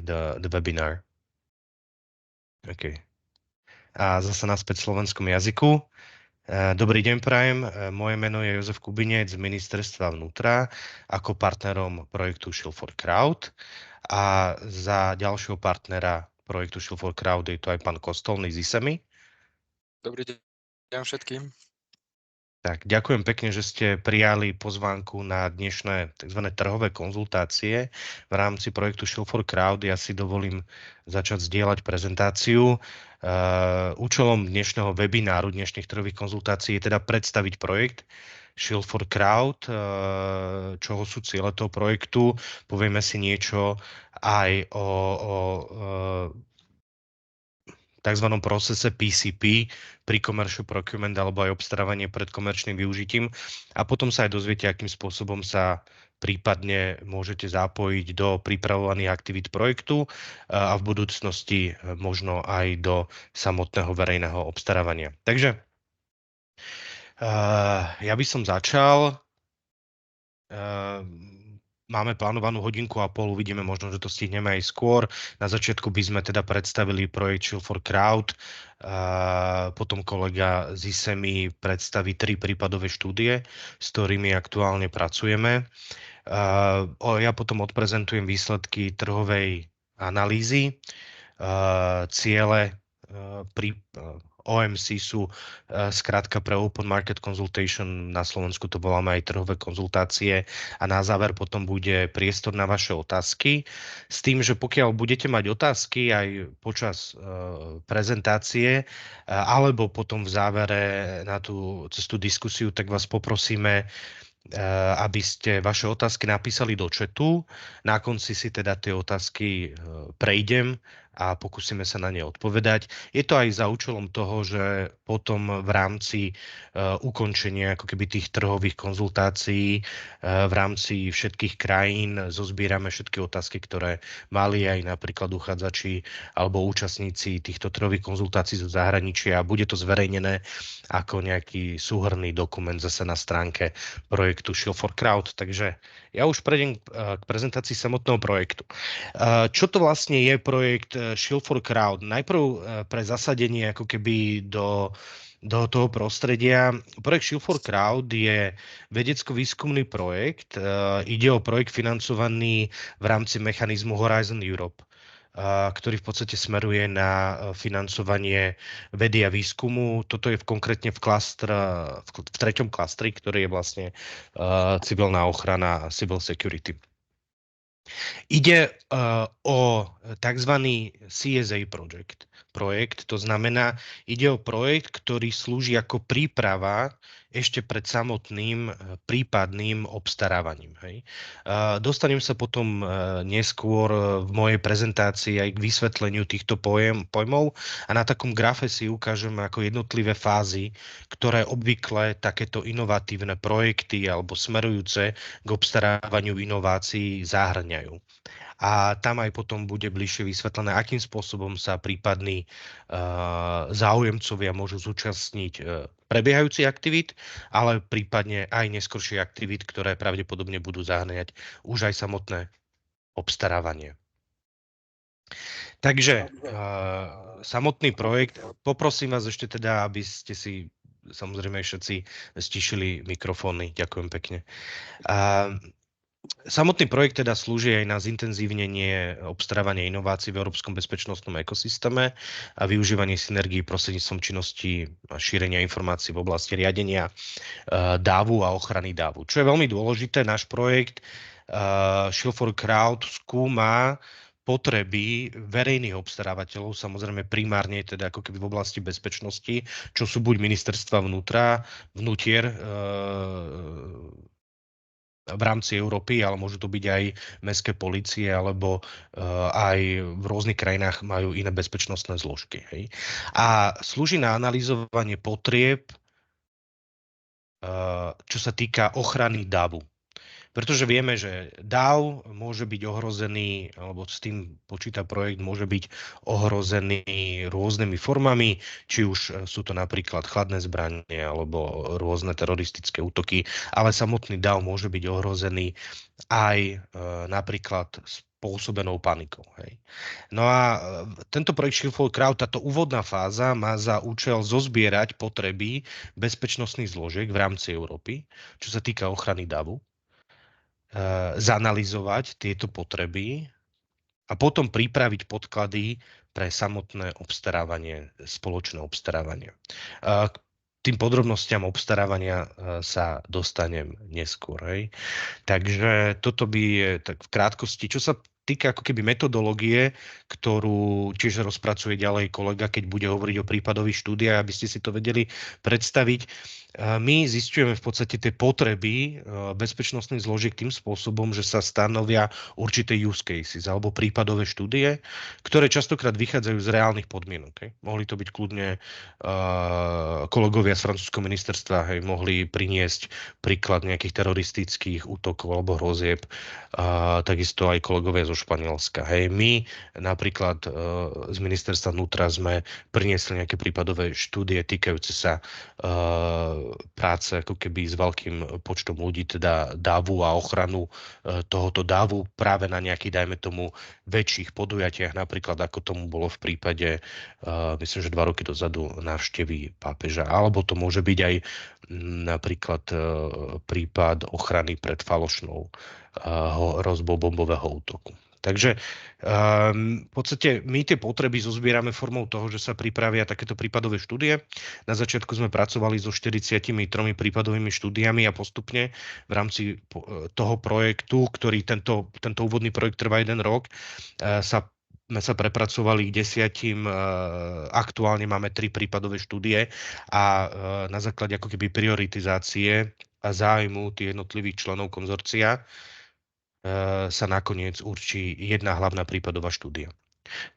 the webinar. Okay. A zase naspäť v slovenskom jazyku. Dobrý deň prajem, moje meno je Jozef Kubinec z Ministerstva vnútra ako partnerom projektu Shield for Crowd a za ďalšieho partnera projektu Shield for Crowd je to aj pán Kostolný z ISEMI. Dobrý deň všetkým. Tak, ďakujem pekne, že ste prijali pozvánku na dnešné tzv. Trhové konzultácie v rámci projektu Shield for Crowd. Ja si dovolím začať zdieľať prezentáciu. Účelom dnešného webináru, dnešných trhových konzultácií je teda predstaviť projekt Shield for Crowd, čoho sú ciele toho projektu. Povieme si niečo aj o takzvanom procese PCP, pre-commercial procurement, alebo aj obstarávanie pred komerčným využitím. A potom sa aj dozviete, akým spôsobom sa prípadne môžete zapojiť do pripravovaných aktivít projektu a v budúcnosti možno aj do samotného verejného obstarávania. Takže ja by som začal. Máme plánovanú hodinku a pol, uvidíme možno, že to stihneme aj skôr. Na začiatku by sme teda predstavili projekt Shield for Crowd, potom kolega z ISEMI predstaví 3 prípadové štúdie, s ktorými aktuálne pracujeme. Ja potom odprezentujem výsledky trhovej analýzy, ciele OMC sú skrátka pre Open Market Consultation, na Slovensku to voláme aj trhové konzultácie a na záver potom bude priestor na vaše otázky. S tým, že pokiaľ budete mať otázky aj počas prezentácie alebo potom v závere cez tú diskusiu, tak vás poprosíme, aby ste vaše otázky napísali do chatu. Na konci si teda tie otázky prejdem a pokúsime sa na ne odpovedať. Je to aj za účelom toho, že potom v rámci ukončenia ako keby tých trhových konzultácií v rámci všetkých krajín zozbierame všetky otázky, ktoré mali aj napríklad uchádzači alebo účastníci týchto trhových konzultácií zo zahraničia. Bude to zverejnené ako nejaký súhrnný dokument zase na stránke projektu Shield for Crowd. Takže ja už prejdem k prezentácii samotného projektu. Čo to vlastne je projekt Shield for Crowd? Najprv pre zasadenie ako keby do toho prostredia. Projekt Shield for Crowd je vedecko-výskumný projekt. Ide o projekt financovaný v rámci mechanizmu Horizon Europe, ktorý v podstate smeruje na financovanie vedy a výskumu. Toto je konkrétne v 3. klastri, ktorý je vlastne civilná ochrana a civil security. Ide o tzv. CSA projekt, to znamená, ide o projekt, ktorý slúži ako príprava ešte pred samotným prípadným obstarávaním. Hej. Dostanem sa potom neskôr v mojej prezentácii aj k vysvetleniu týchto pojmov a na takom grafe si ukážem ako jednotlivé fázy, ktoré obvykle takéto inovatívne projekty alebo smerujúce k obstarávaniu inovácií zahŕňajú. A tam aj potom bude bližšie vysvetlené, akým spôsobom sa prípadní záujemcovia môžu zúčastniť prebiehajúcich aktivít, ale prípadne aj neskoršie aktivít, ktoré pravdepodobne budú zahŕňať už aj samotné obstarávanie. Takže samotný projekt, poprosím vás ešte teda, aby ste si samozrejme všetci stišili mikrofóny. Ďakujem pekne. Samotný projekt teda slúži aj na zintenzívnenie obstarávania inovácií v európskom bezpečnostnom ekosystéme a využívanie synergií prostredníctvom činnosti a šírenia informácií v oblasti riadenia dávu a ochrany dávu. Čo je veľmi dôležité, náš projekt Shield for Crowd skúma potreby verejných obstarávateľov, samozrejme primárne teda ako keby v oblasti bezpečnosti, čo sú buď ministerstva vnútra, vnútier, v rámci Európy, ale môžu to byť aj mestské polície, alebo aj v rôznych krajinách majú iné bezpečnostné zložky. Hej. A slúži na analyzovanie potrieb, čo sa týka ochrany davu. Pretože vieme, že dáv môže byť ohrozený, alebo s tým počíta projekt, môže byť ohrozený rôznymi formami, či už sú to napríklad chladné zbranie alebo rôzne teroristické útoky, ale samotný dáv môže byť ohrozený aj napríklad pôsobenou panikou. Hej. No a tento projekt Shield for Crowd, táto úvodná fáza má za účel zozbierať potreby bezpečnostných zložiek v rámci Európy, čo sa týka ochrany davu, zanalyzovať tieto potreby a potom pripraviť podklady pre samotné obstarávanie, spoločné obstarávanie. K tým podrobnostiam obstarávania sa dostanem neskôr. Hej. Takže toto by je tak v krátkosti. Čo sa týka ako keby metodológie, ktorú tiež rozpracuje ďalej kolega, keď bude hovoriť o prípadových štúdiách, aby ste si to vedeli predstaviť. My zisťujeme v podstate tie potreby bezpečnostných zložiek tým spôsobom, že sa stanovia určité use cases alebo prípadové štúdie, ktoré častokrát vychádzajú z reálnych podmienok. Hej. Mohli to byť kľudne kolegovia z francúzskeho ministerstva, hej, mohli priniesť príklad nejakých teroristických útokov alebo hrozieb, takisto aj kolegovia zo Španielska. Hej, my napríklad z ministerstva vnútra sme priniesli nejaké prípadové štúdie týkajúce sa práce ako keby s veľkým počtom ľudí, teda dávu a ochranu tohoto dávu práve na nejakých, dajme tomu, väčších podujatiach, napríklad ako tomu bolo v prípade, myslím, že 2 roky dozadu návštevy pápeža. Alebo to môže byť aj napríklad prípad ochrany pred falošnou hrozbou bombového útoku. Takže v podstate my tie potreby zozbierame formou toho, že sa pripravia takéto prípadové štúdie. Na začiatku sme pracovali so 43 prípadovými štúdiami a postupne v rámci toho projektu, ktorý tento úvodný projekt trvá 1 rok, sme sa prepracovali k 10, aktuálne máme 3 prípadové štúdie a na základe ako keby prioritizácie a zájmu tých jednotlivých členov konzorcia sa nakoniec určí jedna hlavná prípadová štúdia.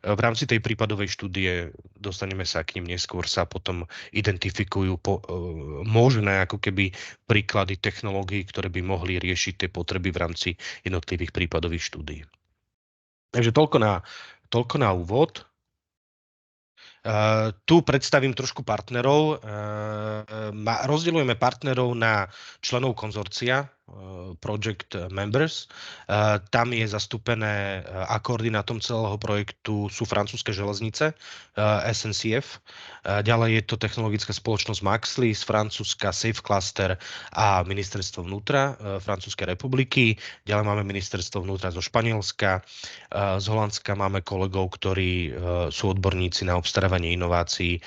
V rámci tej prípadovej štúdie, dostaneme sa k ním neskôr, sa potom identifikujú možné ako keby príklady technológií, ktoré by mohli riešiť tie potreby v rámci jednotlivých prípadových štúdií. Takže toľko na úvod. Tu predstavím trošku partnerov. Rozdeľujeme partnerov na členov konzorcia, project members. Tam je zastúpené a koordinátom celého projektu sú francúzske železnice, SNCF. Ďalej je to technologická spoločnosť Maxley z Francúzska, Safe Cluster a ministerstvo vnútra Francúzskej republiky. Ďalej máme ministerstvo vnútra zo Španielska. Z Holandska máme kolegov, ktorí sú odborníci na obstarávanie inovácií.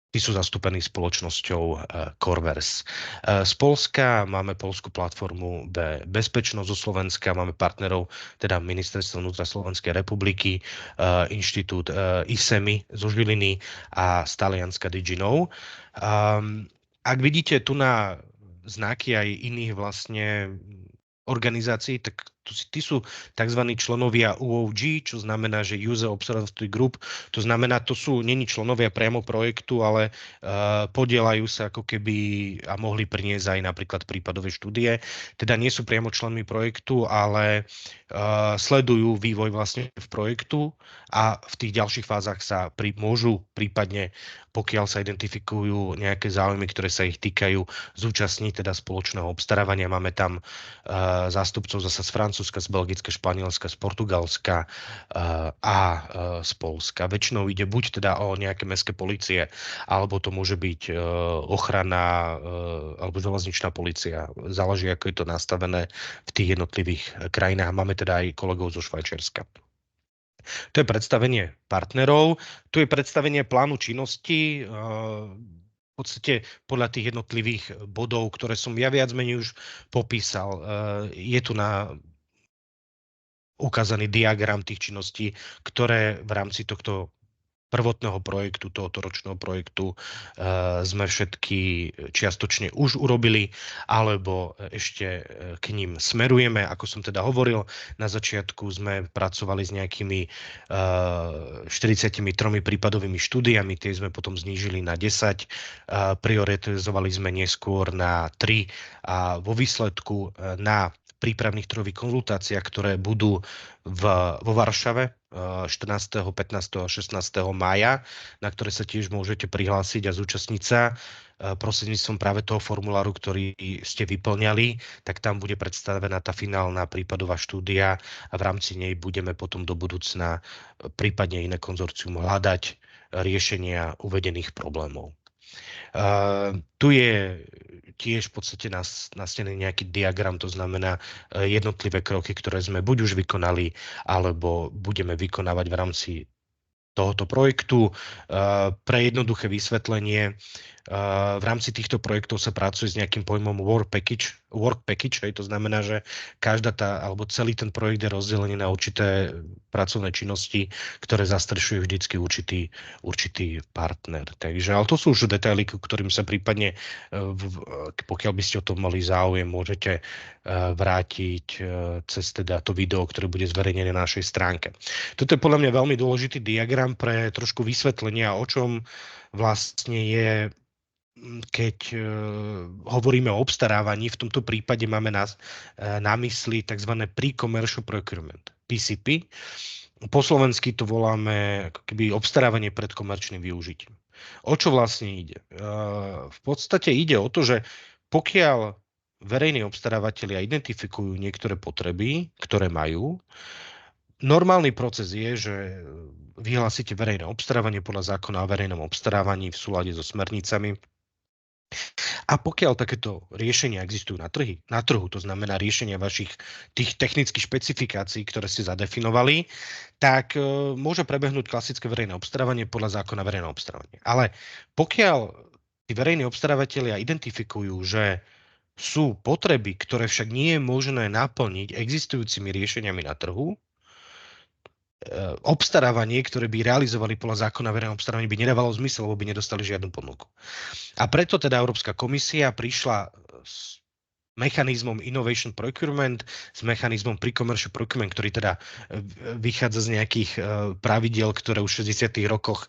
Tí sú zastúpení spoločnosťou Corvers. Z Poľska máme poľskú platformu Bezpečnosť, zo Slovenska máme partnerov, teda Ministerstvo vnútra Slovenskej republiky, inštitút ISEMI zo Žiliny a z Talianska DigiKnow. Ak vidíte tu na znaky aj iných vlastne organizácií, tak tí sú tzv. Členovia UOG, čo znamená, že User Observatory Group, to znamená, to sú není členovia priamo projektu, ale podielajú sa ako keby a mohli priniesť aj napríklad prípadové štúdie. Teda nie sú priamo členmi projektu, ale sledujú vývoj vlastne v projektu a v tých ďalších fázach sa môžu prípadne, pokiaľ sa identifikujú nejaké záujmy, ktoré sa ich týkajú, zúčastniť teda spoločného obstarávania. Máme tam zástupcov zasa z Francúzska, z Belgicka, Španielska, z Portugalska a z Poľska. Väčšinou ide buď teda o nejaké mestské polície, alebo to môže byť ochrana alebo železničná polícia. Záleží, ako je to nastavené v tých jednotlivých krajinách. Máme teda aj kolegov zo Švajčiarska. To je predstavenie partnerov. Tu je predstavenie plánu činnosti. V podstate podľa tých jednotlivých bodov, ktoré som ja viac menej už popísal. Je tu ukázaný diagram tých činností, ktoré v rámci tohto prvotného projektu, tohoto ročného projektu sme všetky čiastočne už urobili, alebo ešte k ním smerujeme. Ako som teda hovoril, na začiatku sme pracovali s nejakými 43 prípadovými štúdiami, tie sme potom znížili na 10, prioritizovali sme neskôr na 3 a vo výsledku na prípravných trhových konzultáciách, ktoré budú vo Varšave 14., 15. a 16. mája, na ktoré sa tiež môžete prihlásiť a zúčastniť sa prostredníctvom práve toho formuláru, ktorý ste vyplňali, tak tam bude predstavená tá finálna prípadová štúdia a v rámci nej budeme potom do budúcna prípadne iné konzorcium hľadať riešenia uvedených problémov. Tu je tiež v podstate nastený nejaký diagram, to znamená jednotlivé kroky, ktoré sme buď už vykonali, alebo budeme vykonávať v rámci tohoto projektu. Pre jednoduché vysvetlenie, v rámci týchto projektov sa pracuje s nejakým pojmom work package, to znamená, že alebo celý ten projekt je rozdelený na určité pracovné činnosti, ktoré zastrešuje vždycky určitý partner. Takže, ale to sú už detaily, ku ktorým sa prípadne, pokiaľ by ste o tom mali záujem, môžete vrátiť cez teda to video, ktoré bude zverejnené na našej stránke. Toto je podľa mňa veľmi dôležitý diagram pre trošku vysvetlenia, o čom vlastne je, keď hovoríme o obstarávaní. V tomto prípade máme na mysli tzv. Pre-commercial procurement, PCP. Po slovensky to voláme ako keby obstarávanie pred komerčným využitím. O čo vlastne ide? V podstate ide o to, že pokiaľ verejní obstarávateľia identifikujú niektoré potreby, ktoré majú, normálny proces je, že vyhlásite verejné obstarávanie podľa zákona o verejnom obstarávaní v súlade so smernicami. A pokiaľ takéto riešenia existujú na trhu, to znamená riešenia vašich tých technických špecifikácií, ktoré ste zadefinovali, tak môže prebehnúť klasické verejné obstarávanie podľa zákona verejného obstarávania. Ale pokiaľ tí verejní obstarávateľia identifikujú, že sú potreby, ktoré však nie je možné naplniť existujúcimi riešeniami na trhu, obstarávanie, ktoré by realizovali podľa zákona verejného obstarávania, by nedávalo zmysel, lebo by nedostali žiadnu ponuku. A preto teda Európska komisia prišla s mechanizmom Innovation Procurement, s mechanizmom Pre-commercial Procurement, ktorý teda vychádza z nejakých pravidiel, ktoré už v 60. rokoch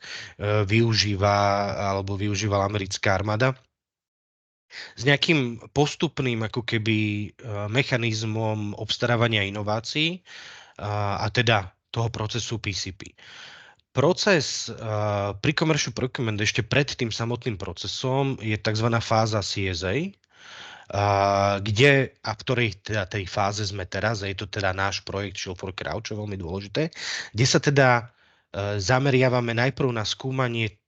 využívala americká armáda, s nejakým postupným ako keby mechanizmom obstarávania inovácií a teda toho procesu PCP. Proces Pre-commercial Procurement ešte pred tým samotným procesom je tzv. Fáza CSA, v ktorej teda tej fáze sme teraz, a je to teda náš projekt Shield for Crowd, čo je veľmi dôležité, kde sa teda zameriavame najprv na skúmanie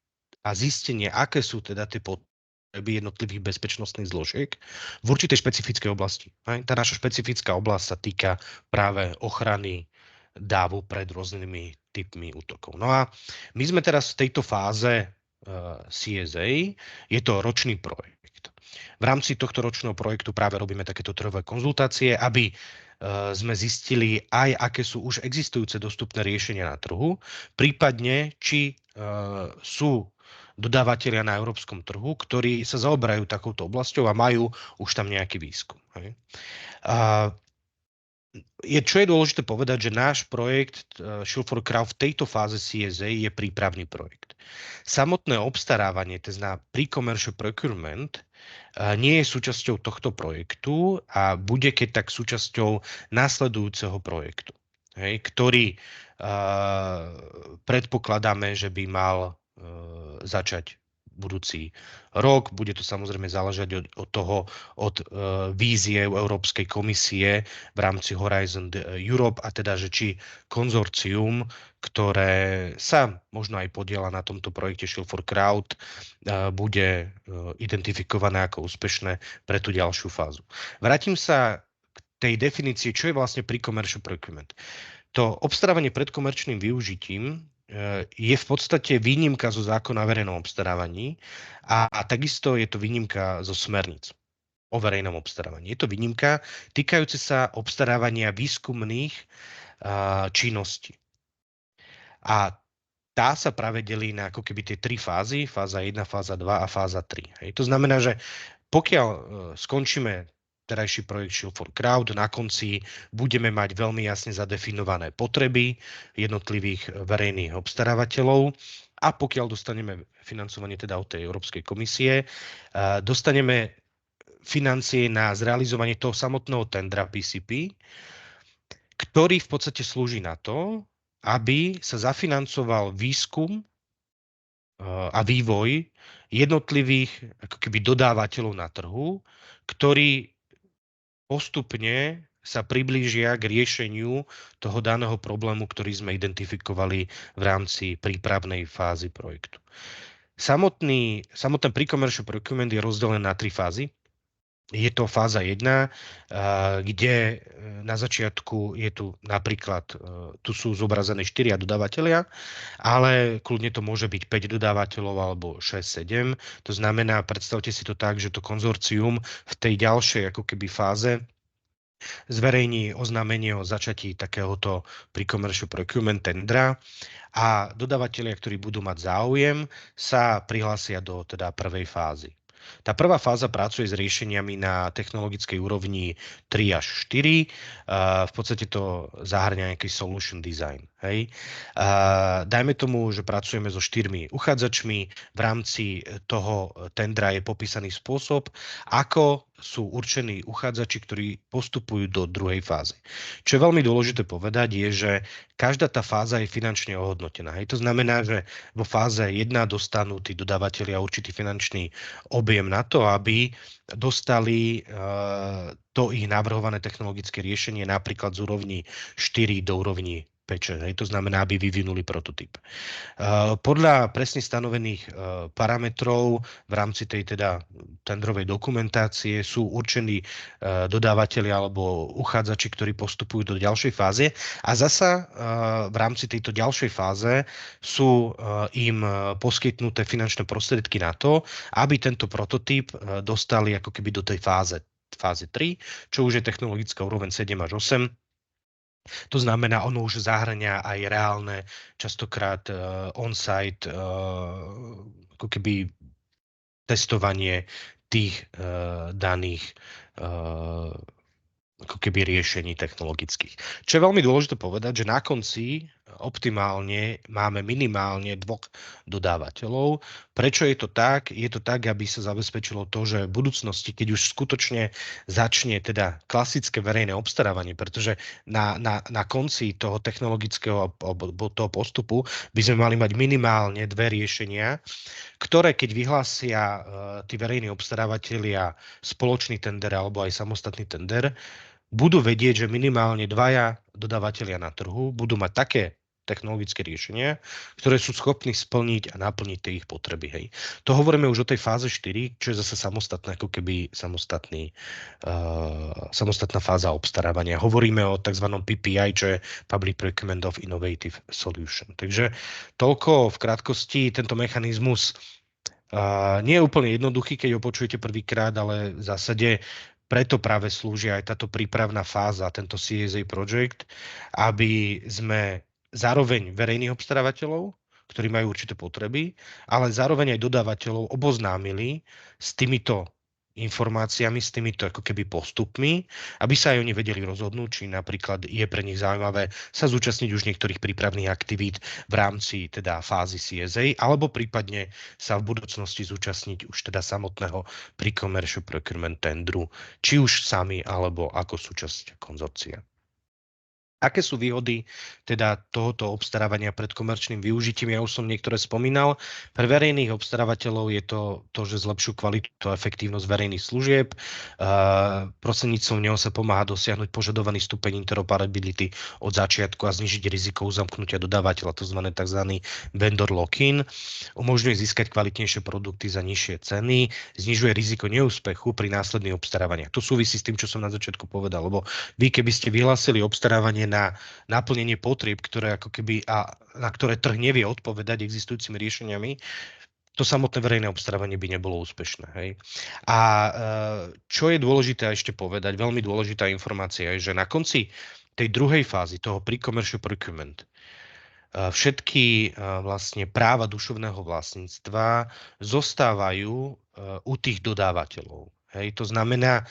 a zistenie, aké sú teda tie potreby jednotlivých bezpečnostných zložiek v určitej špecifickej oblasti. Tá naša špecifická oblasť sa týka práve ochrany dávu pred rôznymi typmi útokov. No a my sme teraz v tejto fáze CSA, je to ročný projekt. V rámci tohto ročného projektu práve robíme takéto trhové konzultácie, aby sme zistili aj, aké sú už existujúce dostupné riešenia na trhu, prípadne, či sú dodávateľia na európskom trhu, ktorí sa zaoberajú takouto oblasťou a majú už tam nejaký výskum. Čo je dôležité povedať, že náš projekt Shield for Crowd v tejto fáze CSA je prípravný projekt. Samotné obstarávanie, to znamená Pre-commercial Procurement, nie je súčasťou tohto projektu a bude keď tak súčasťou následujúceho projektu, ktorý predpokladáme, že by mal začať budúci rok. Bude to samozrejme záležať od víziev Európskej komisie v rámci Horizon Europe, a teda, že či konzorcium, ktoré sa možno aj podieľa na tomto projekte Shield for Crowd, bude identifikované ako úspešné pre tú ďalšiu fázu. Vrátim sa k tej definícii, čo je vlastne Pre-commercial Procurement. To obstarávanie pred komerčným využitím je v podstate výnimka zo zákona o verejnom obstarávaní a takisto je to výnimka zo smerníc o verejnom obstarávaní. Je to výnimka týkajúce sa obstarávania výskumných činností. A tá sa práve delí na ako keby tie tri fázy, fáza 1, fáza 2 a fáza 3. To znamená, že pokiaľ skončíme terajší projekt Shield for Crowd, na konci budeme mať veľmi jasne zadefinované potreby jednotlivých verejných obstarávateľov a pokiaľ dostaneme financovanie teda od tej Európskej komisie, dostaneme financie na zrealizovanie toho samotného tendra PCP, ktorý v podstate slúži na to, aby sa zafinancoval výskum a vývoj jednotlivých ako keby dodávateľov na trhu, ktorí postupne sa priblížia k riešeniu toho daného problému, ktorý sme identifikovali v rámci prípravnej fázy projektu. Samotné pre-commercial procurement je rozdelené na 3 fázy. Je to fáza 1, kde na začiatku je tu napríklad, tu sú zobrazené 4 dodávateľia, ale kľudne to môže byť 5 dodávateľov alebo 6-7. To znamená, predstavte si to tak, že to konzorcium v tej ďalšej ako keby fáze zverejní oznámenie o začatí takéhoto pre-commercial procurement tendra a dodávateľia, ktorí budú mať záujem, sa prihlásia do teda prvej fázy. Tá prvá fáza pracuje s riešeniami na technologickej úrovni 3 až 4. V podstate to zahŕňa nejaký solution design. Hej. Dajme tomu, že pracujeme so 4 uchádzačmi. V rámci toho tendra je popísaný spôsob, ako sú určení uchádzači, ktorí postupujú do druhej fázy. Čo je veľmi dôležité povedať, je, že každá tá fáza je finančne ohodnotená. Hej. To znamená, že vo fáze 1 dostanú tí dodávateľia určitý finančný objem na to, aby dostali to ich navrhované technologické riešenie napríklad z úrovni 4 do úrovni 5. To znamená, aby vyvinuli prototyp. Podľa presne stanovených parametrov v rámci tej teda tendrovej dokumentácie sú určení dodávateľi alebo uchádzači, ktorí postupujú do ďalšej fáze a zasa v rámci tejto ďalšej fáze sú im poskytnuté finančné prostriedky na to, aby tento prototyp dostali ako keby do tej fáze 3, čo už je technologická úroveň 7 až 8. To znamená, ono už zahŕňa aj reálne, častokrát on-site, ako keby testovanie tých daných ako keby riešení technologických. Čo je veľmi dôležité povedať, že na konci optimálne máme minimálne 2 dodávateľov. Prečo je to tak? Je to tak, aby sa zabezpečilo to, že v budúcnosti, keď už skutočne začne teda klasické verejné obstarávanie, pretože na konci toho technologického toho postupu by sme mali mať minimálne 2 riešenia, ktoré keď vyhlásia tí verejní obstarávateľia spoločný tender alebo aj samostatný tender, budú vedieť, že minimálne 2 dodávateľia na trhu budú mať také technologické riešenia, ktoré sú schopní splniť a naplniť tie ich potreby. Hej. To hovoríme už o tej fáze 4, čo je zase samostatná, ako keby samostatná fáza obstarávania. Hovoríme o tzv. PPI, čo je Public Procurement of Innovative Solution. Takže toľko v krátkosti. Tento mechanizmus nie je úplne jednoduchý, keď ho počujete prvýkrát, ale v zásade preto práve slúži aj táto prípravná fáza, tento CSA project, aby sme zároveň verejných obstarávateľov, ktorí majú určité potreby, ale zároveň aj dodávateľov oboznámili s týmito informáciami, s týmito ako keby postupmi, aby sa aj oni vedeli rozhodnúť, či napríklad je pre nich zaujímavé sa zúčastniť už niektorých prípravných aktivít v rámci teda fázy CSA, alebo prípadne sa v budúcnosti zúčastniť už teda samotného pre-commercial procurement tendru, či už sami, alebo ako súčasť konzorcia. Aké sú výhody teda tohoto obstarávania pred komerčným využitím? Ja už som niektoré spomínal. Pre verejných obstarávateľov je to, že zlepšujú kvalitu a efektívnosť verejných služieb. Prostredníctvom neho sa pomáha dosiahnuť požadovaný stupeň interoperability od začiatku a znižiť riziko uzamknutia dodávateľa, to znamená tzv. Vendor lock-in. Umožňuje získať kvalitnejšie produkty za nižšie ceny, znižuje riziko neúspechu pri následných obstarávaniach. To súvisí s tým, čo som na začiatku povedal, lebo vy, keby ste vyhlásili obstarávanie na naplnenie potrieb, ktoré ako keby a na ktoré trh nevie odpovedať existujúcimi riešeniami, to samotné verejné obstarávanie by nebolo úspešné. Hej. A čo je dôležité ešte povedať, veľmi dôležitá informácia je, že na konci tej druhej fázy, toho pre-commercial procurement, všetky vlastne práva duševného vlastníctva zostávajú u tých dodávateľov. Hej. To znamená,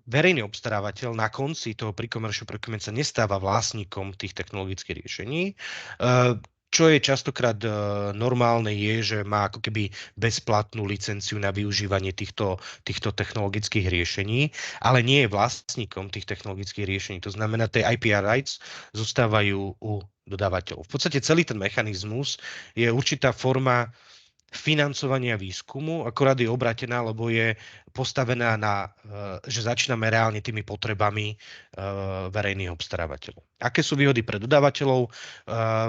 verejný obstarávateľ na konci toho pre-commercial procurement sa nestáva vlastníkom tých technologických riešení. Čo je častokrát normálne je, že má ako keby bezplatnú licenciu na využívanie týchto technologických riešení, ale nie je vlastníkom tých technologických riešení. To znamená, tie IPR rights zostávajú u dodávateľov. V podstate celý ten mechanizmus je určitá forma financovania výskumu, akorát je obratená, lebo je postavená na, že začíname reálne tými potrebami verejných obstarávateľov. Aké sú výhody pre dodávateľov?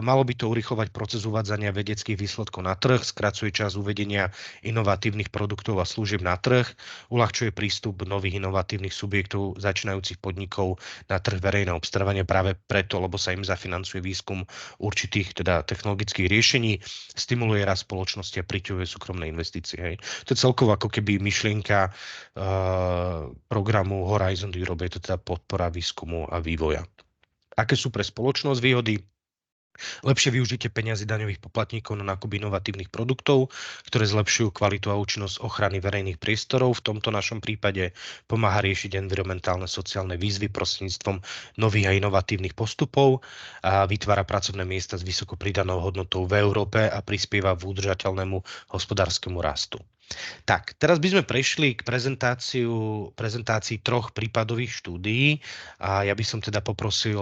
Malo by to urýchlovať proces uvádzania vedeckých výsledkov na trh, skracuje čas uvedenia inovatívnych produktov a služieb na trh, uľahčuje prístup nových inovatívnych subjektov, začínajúcich podnikov na trh verejného obstarávania práve preto, lebo sa im zafinancuje výskum určitých teda technologických riešení, stimuluje rast spoločnosti a priťahuje súkromné investície. Hej. To je celkovo ako keby myšlienka programu Horizon Europe, je to teda podpora výskumu a vývoja. Aké sú pre spoločnosť výhody? Lepšie využitie peňazí daňových poplatníkov na nákup inovatívnych produktov, ktoré zlepšujú kvalitu a účinnosť ochrany verejných priestorov. V tomto našom prípade pomáha riešiť environmentálne sociálne výzvy prostredníctvom nových a inovatívnych postupov a vytvára pracovné miesta s vysoko pridanou hodnotou v Európe a prispieva v udržateľnému hospodárskemu rastu. Tak, teraz by sme prešli k prezentácii troch prípadových štúdií a ja by som teda poprosil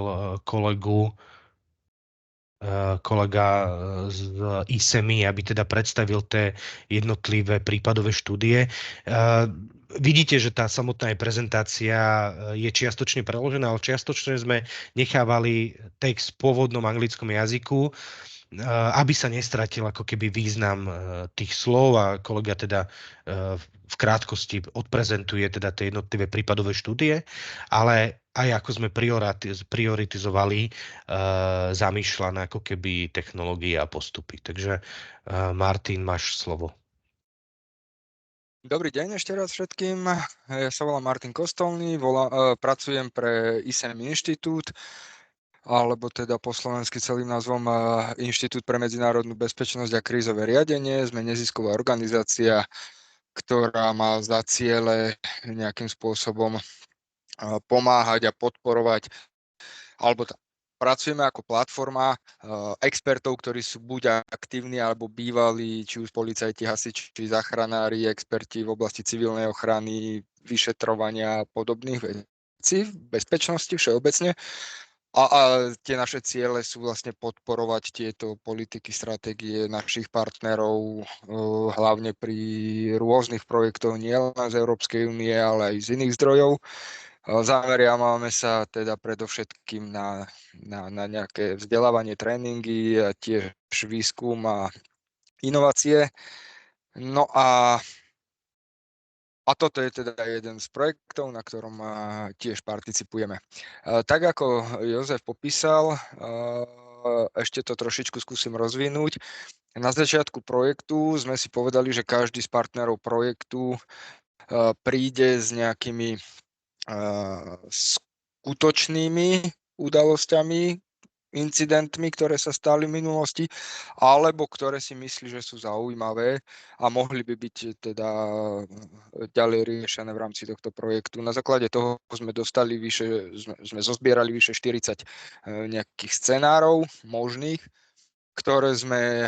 kolega z ISEMI, aby teda predstavil tie jednotlivé prípadové štúdie. Vidíte, že tá samotná prezentácia je čiastočne preložená, ale čiastočne sme nechávali text v pôvodnom anglickom jazyku, aby sa nestratil ako keby význam tých slov, a kolega teda v krátkosti odprezentuje teda tie jednotlivé prípadové štúdie, ale aj ako sme prioritizovali zamýšľané ako keby technológie a postupy. Takže Martin, máš slovo. Dobrý deň ešte raz všetkým. Ja sa volám Martin Kostolný, pracujem pre ISEM inštitút, alebo teda po slovensky celým názvom Inštitút pre medzinárodnú bezpečnosť a krízové riadenie. Sme nezisková organizácia, ktorá má za ciele nejakým spôsobom pomáhať a podporovať, alebo pracujeme ako platforma expertov, ktorí sú buď aktívni, alebo bývalí, či už policajti, hasiči, záchranári, experti v oblasti civilnej ochrany, vyšetrovania a podobných vecí, bezpečnosti všeobecne. A tie naše ciele sú vlastne podporovať tieto politiky, stratégie našich partnerov, hlavne pri rôznych projektoch, nielen z Európskej únie, ale aj z iných zdrojov. Zameriavame sa teda predovšetkým na nejaké vzdelávanie, tréningy a tiež výskum a inovácie. No a toto je teda jeden z projektov, na ktorom tiež participujeme. Tak ako Jozef popísal, ešte to trošičku skúsim rozvinúť. Na začiatku projektu sme si povedali, že každý z partnerov projektu príde s nejakými skutočnými udalosťami, incidentmi, ktoré sa stali v minulosti, alebo ktoré si myslí, že sú zaujímavé a mohli by byť teda ďalej riešené v rámci tohto projektu. Na základe toho sme zozbierali vyše 40 nejakých scenárov možných, ktoré sme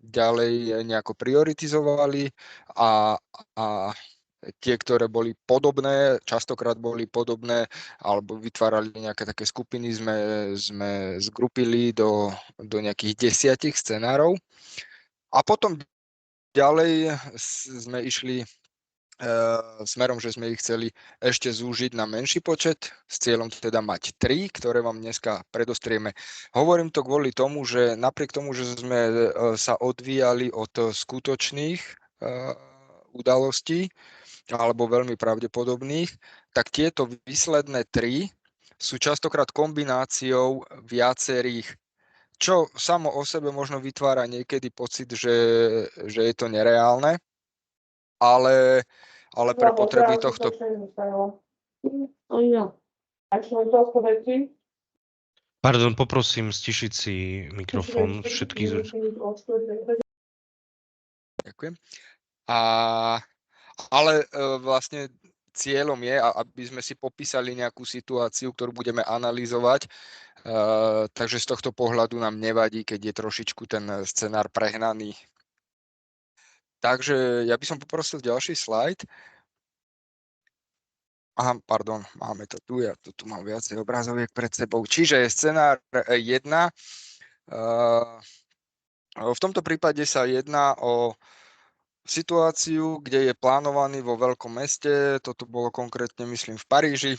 ďalej nejako prioritizovali a tie, ktoré boli podobné, častokrát boli podobné, alebo vytvárali nejaké také skupiny, sme zgrupili do nejakých 10 scenárov. A potom ďalej sme išli smerom, že sme ich chceli ešte zúžiť na menší počet, s cieľom teda mať 3, ktoré vám dneska predostrieme. Hovorím to kvôli tomu, že napriek tomu, že sme sa odvíjali od skutočných udalostí, alebo veľmi pravdepodobných, tak tieto výsledné 3 sú častokrát kombináciou viacerých, čo samo o sebe možno vytvára niekedy pocit, že je to nereálne, ale pre potreby tohto... Pardon, poprosím stišiť si mikrofón všetkých. Ďakujem. Ale vlastne cieľom je, aby sme si popísali nejakú situáciu, ktorú budeme analyzovať Takže z tohto pohľadu nám nevadí, keď je trošičku ten scenár prehnaný. Takže ja by som poprosil ďalší slajd. Aha, pardon, máme to tu, ja tu mám viacej obrazoviek pred sebou. Čiže scenár 1. V tomto prípade sa jedná o situáciu, kde je plánovaný vo veľkom meste, toto bolo konkrétne, myslím, v Paríži,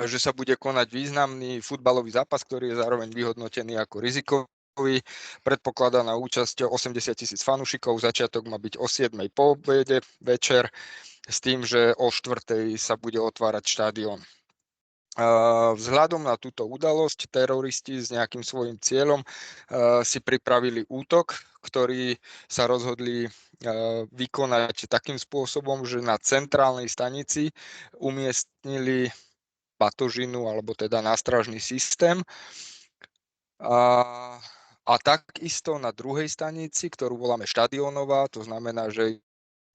že sa bude konať významný futbalový zápas, ktorý je zároveň vyhodnotený ako rizikový. Predpokladaná účasť 80 000 fanúšikov, začiatok má byť o 7:00 po obede večer, s tým, že o 4:00 sa bude otvárať štadión. Vzhľadom na túto udalosť teroristi s nejakým svojím cieľom si pripravili útok, ktorý sa rozhodli vykonať takým spôsobom, že na centrálnej stanici umiestnili batožinu alebo teda nástražný systém. A takisto na druhej stanici, ktorú voláme štadiónová, to znamená, že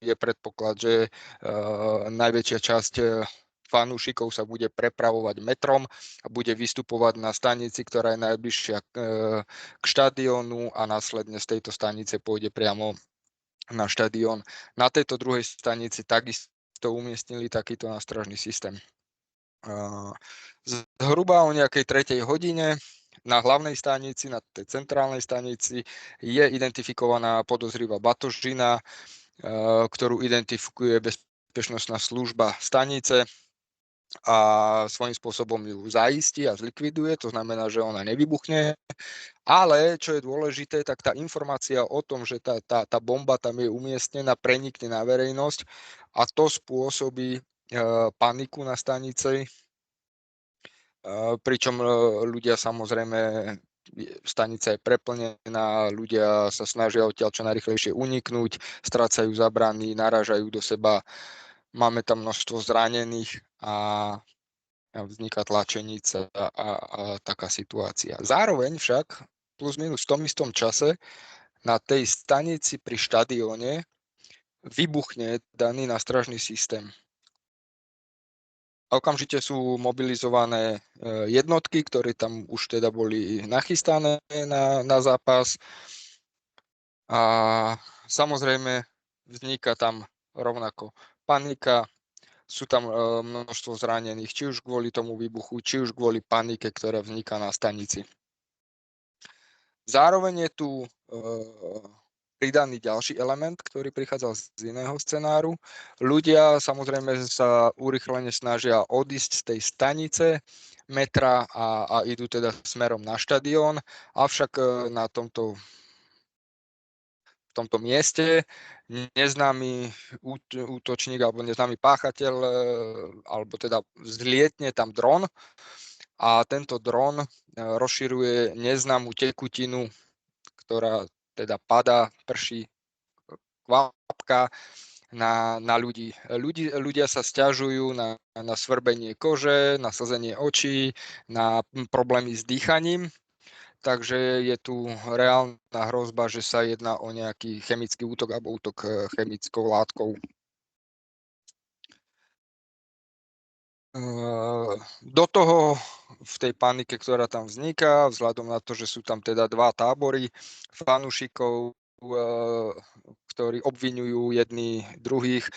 je predpoklad, že najväčšia časť fanúšikov sa bude prepravovať metrom a bude vystupovať na stanici, ktorá je najbližšia k štadiónu a následne z tejto stanice pôjde priamo na štadión. Na tejto druhej stanici takisto umiestnili takýto nástražný systém. Zhruba o nejakej 3:00 hodine na hlavnej stanici, na tej centrálnej stanici je identifikovaná podozrivá batožina, ktorú identifikuje bezpečnostná služba stanice a svojím spôsobom ju zaistí a zlikviduje, to znamená, že ona nevybuchne. Ale čo je dôležité, tak tá informácia o tom, že tá bomba tam je umiestnená, prenikne na verejnosť a to spôsobí paniku na stanici, pričom ľudia samozrejme, stanica je preplnená, ľudia sa snažia odtiaľ čo najrýchlejšie uniknúť, strácajú zabrany, narážajú do seba, máme tam množstvo zranených a vzniká tlačenica a taká situácia. Zároveň však plus minus v tom istom čase na tej stanici pri štadióne vybuchne daný nástražný systém. Okamžite sú mobilizované jednotky, ktoré tam už teda boli nachystané na zápas a samozrejme vzniká tam rovnako panika, sú tam množstvo zranených, či už kvôli tomu výbuchu, či už kvôli panike, ktorá vzniká na stanici. Zároveň je tu pridaný ďalší element, ktorý prichádzal z iného scenáru. Ľudia samozrejme sa urýchlene snažia odísť z tej stanice metra a idú teda smerom na štadión, avšak na tomto mieste neznámy útočník alebo neznámy páchateľ, alebo teda zlietne tam dron a tento dron rozširuje neznámú tekutinu, ktorá teda padá, prší, kvapka na ľudí. Ľudia sa sťažujú na svrbenie kože, na slzenie očí, na problémy s dýchaním. Takže je tu reálna hrozba, že sa jedná o nejaký chemický útok alebo útok chemickou látkou. Do toho v tej panike, ktorá tam vzniká, vzhľadom na to, že sú tam teda dva tábory fanúšikov, ktorí obviňujú jedni druhých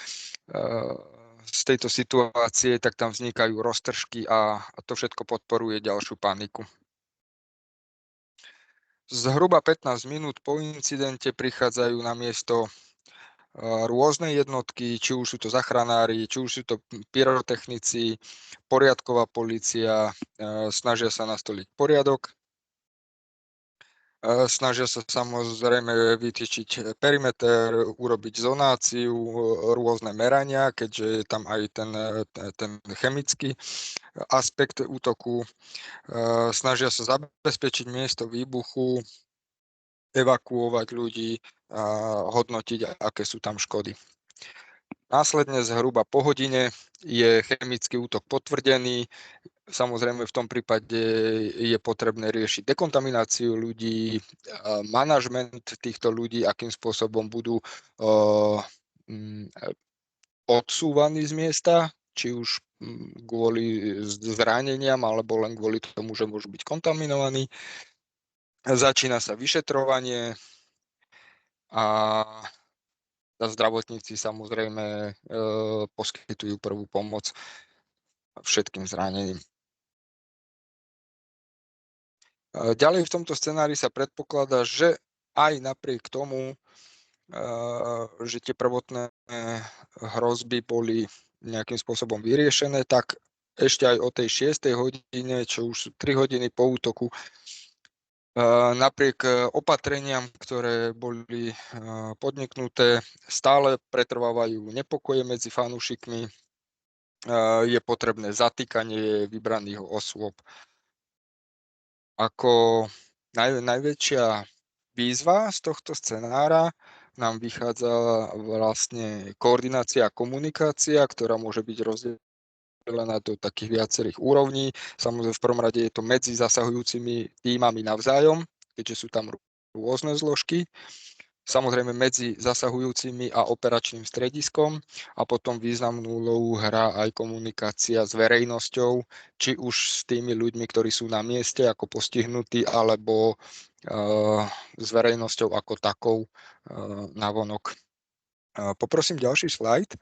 z tejto situácie, tak tam vznikajú roztržky a to všetko podporuje ďalšiu paniku. Zhruba 15 minút po incidente prichádzajú na miesto rôzne jednotky, či už sú to záchranári, či už sú to pyrotechnici, poriadková polícia, snažia sa nastoliť poriadok. Snažia sa samozrejme vytýčiť perimeter, urobiť zonáciu, rôzne merania, keďže je tam aj ten chemický aspekt útoku. Snažia sa zabezpečiť miesto výbuchu, evakuovať ľudí a hodnotiť, aké sú tam škody. Následne zhruba po hodine je chemický útok potvrdený. Samozrejme v tom prípade je potrebné riešiť dekontamináciu ľudí, manažment týchto ľudí, akým spôsobom budú odsúvaní z miesta, či už kvôli zraneniam alebo len kvôli tomu, že môžu byť kontaminovaní. Začína sa vyšetrovanie a zdravotníci samozrejme poskytujú prvú pomoc všetkým zraneným. Ďalej v tomto scenári sa predpokladá, že aj napriek tomu, že tie prvotné hrozby boli nejakým spôsobom vyriešené, tak ešte aj o tej 6. hodine, čo už sú 3 hodiny po útoku, napriek opatreniam, ktoré boli podniknuté, stále pretrvávajú nepokoje medzi fanúšikmi. Je potrebné zatýkanie vybraných osôb. Ako najväčšia výzva z tohto scenára nám vychádza vlastne koordinácia a komunikácia, ktorá môže byť rozdelená do takých viacerých úrovní. Samozrejme, v prvom rade je to medzi zasahujúcimi tímami navzájom, keďže sú tam rôzne zložky. Samozrejme medzi zasahujúcimi a operačným strediskom a potom významnú úlohu hrá aj komunikácia s verejnosťou, či už s tými ľuďmi, ktorí sú na mieste ako postihnutí, alebo s verejnosťou ako takou navonok. Poprosím ďalší slajd.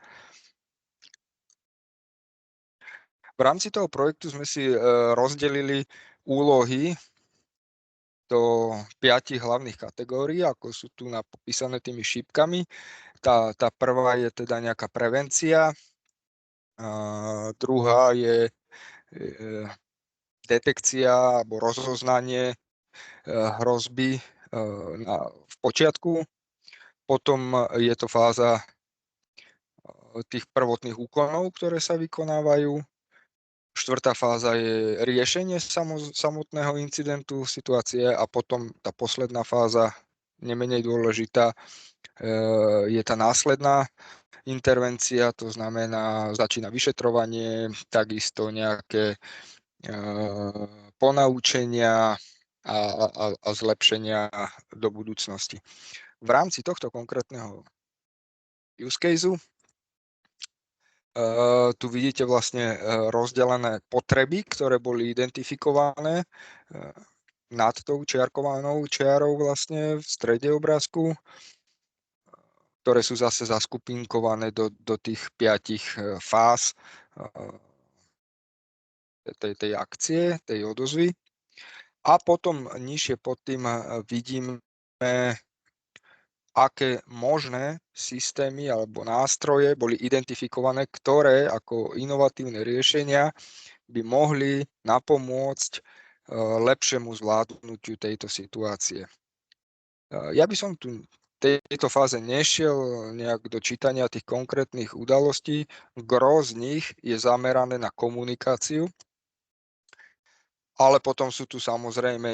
V rámci toho projektu sme si rozdelili úlohy do 5 hlavných kategórií, ako sú tu napísané tými šípkami. Tá prvá je teda nejaká prevencia, druhá je detekcia alebo rozoznanie hrozby v počiatku, potom je to fáza tých prvotných úkonov, ktoré sa vykonávajú. Štvrtá fáza je riešenie samotného incidentu, situácie a potom tá posledná fáza, nemenej dôležitá, je tá následná intervencia, to znamená, začína vyšetrovanie, takisto nejaké ponaučenia a zlepšenia do budúcnosti. V rámci tohto konkrétneho use caseu tu vidíte vlastne rozdelené potreby, ktoré boli identifikované nad tou čiarkovanou čiarou vlastne v strede obrázku, ktoré sú zase zaskupinkované do tých 5 fáz tej akcie, tej odozvy. A potom nižšie pod tým vidíme, aké možné systémy alebo nástroje boli identifikované, ktoré ako inovatívne riešenia by mohli napomôcť lepšiemu zvládnutiu tejto situácie. Ja by som tu v tejto fáze nešiel nejak do čítania tých konkrétnych udalostí. Gro z nich je zamerané na komunikáciu, ale potom sú tu samozrejme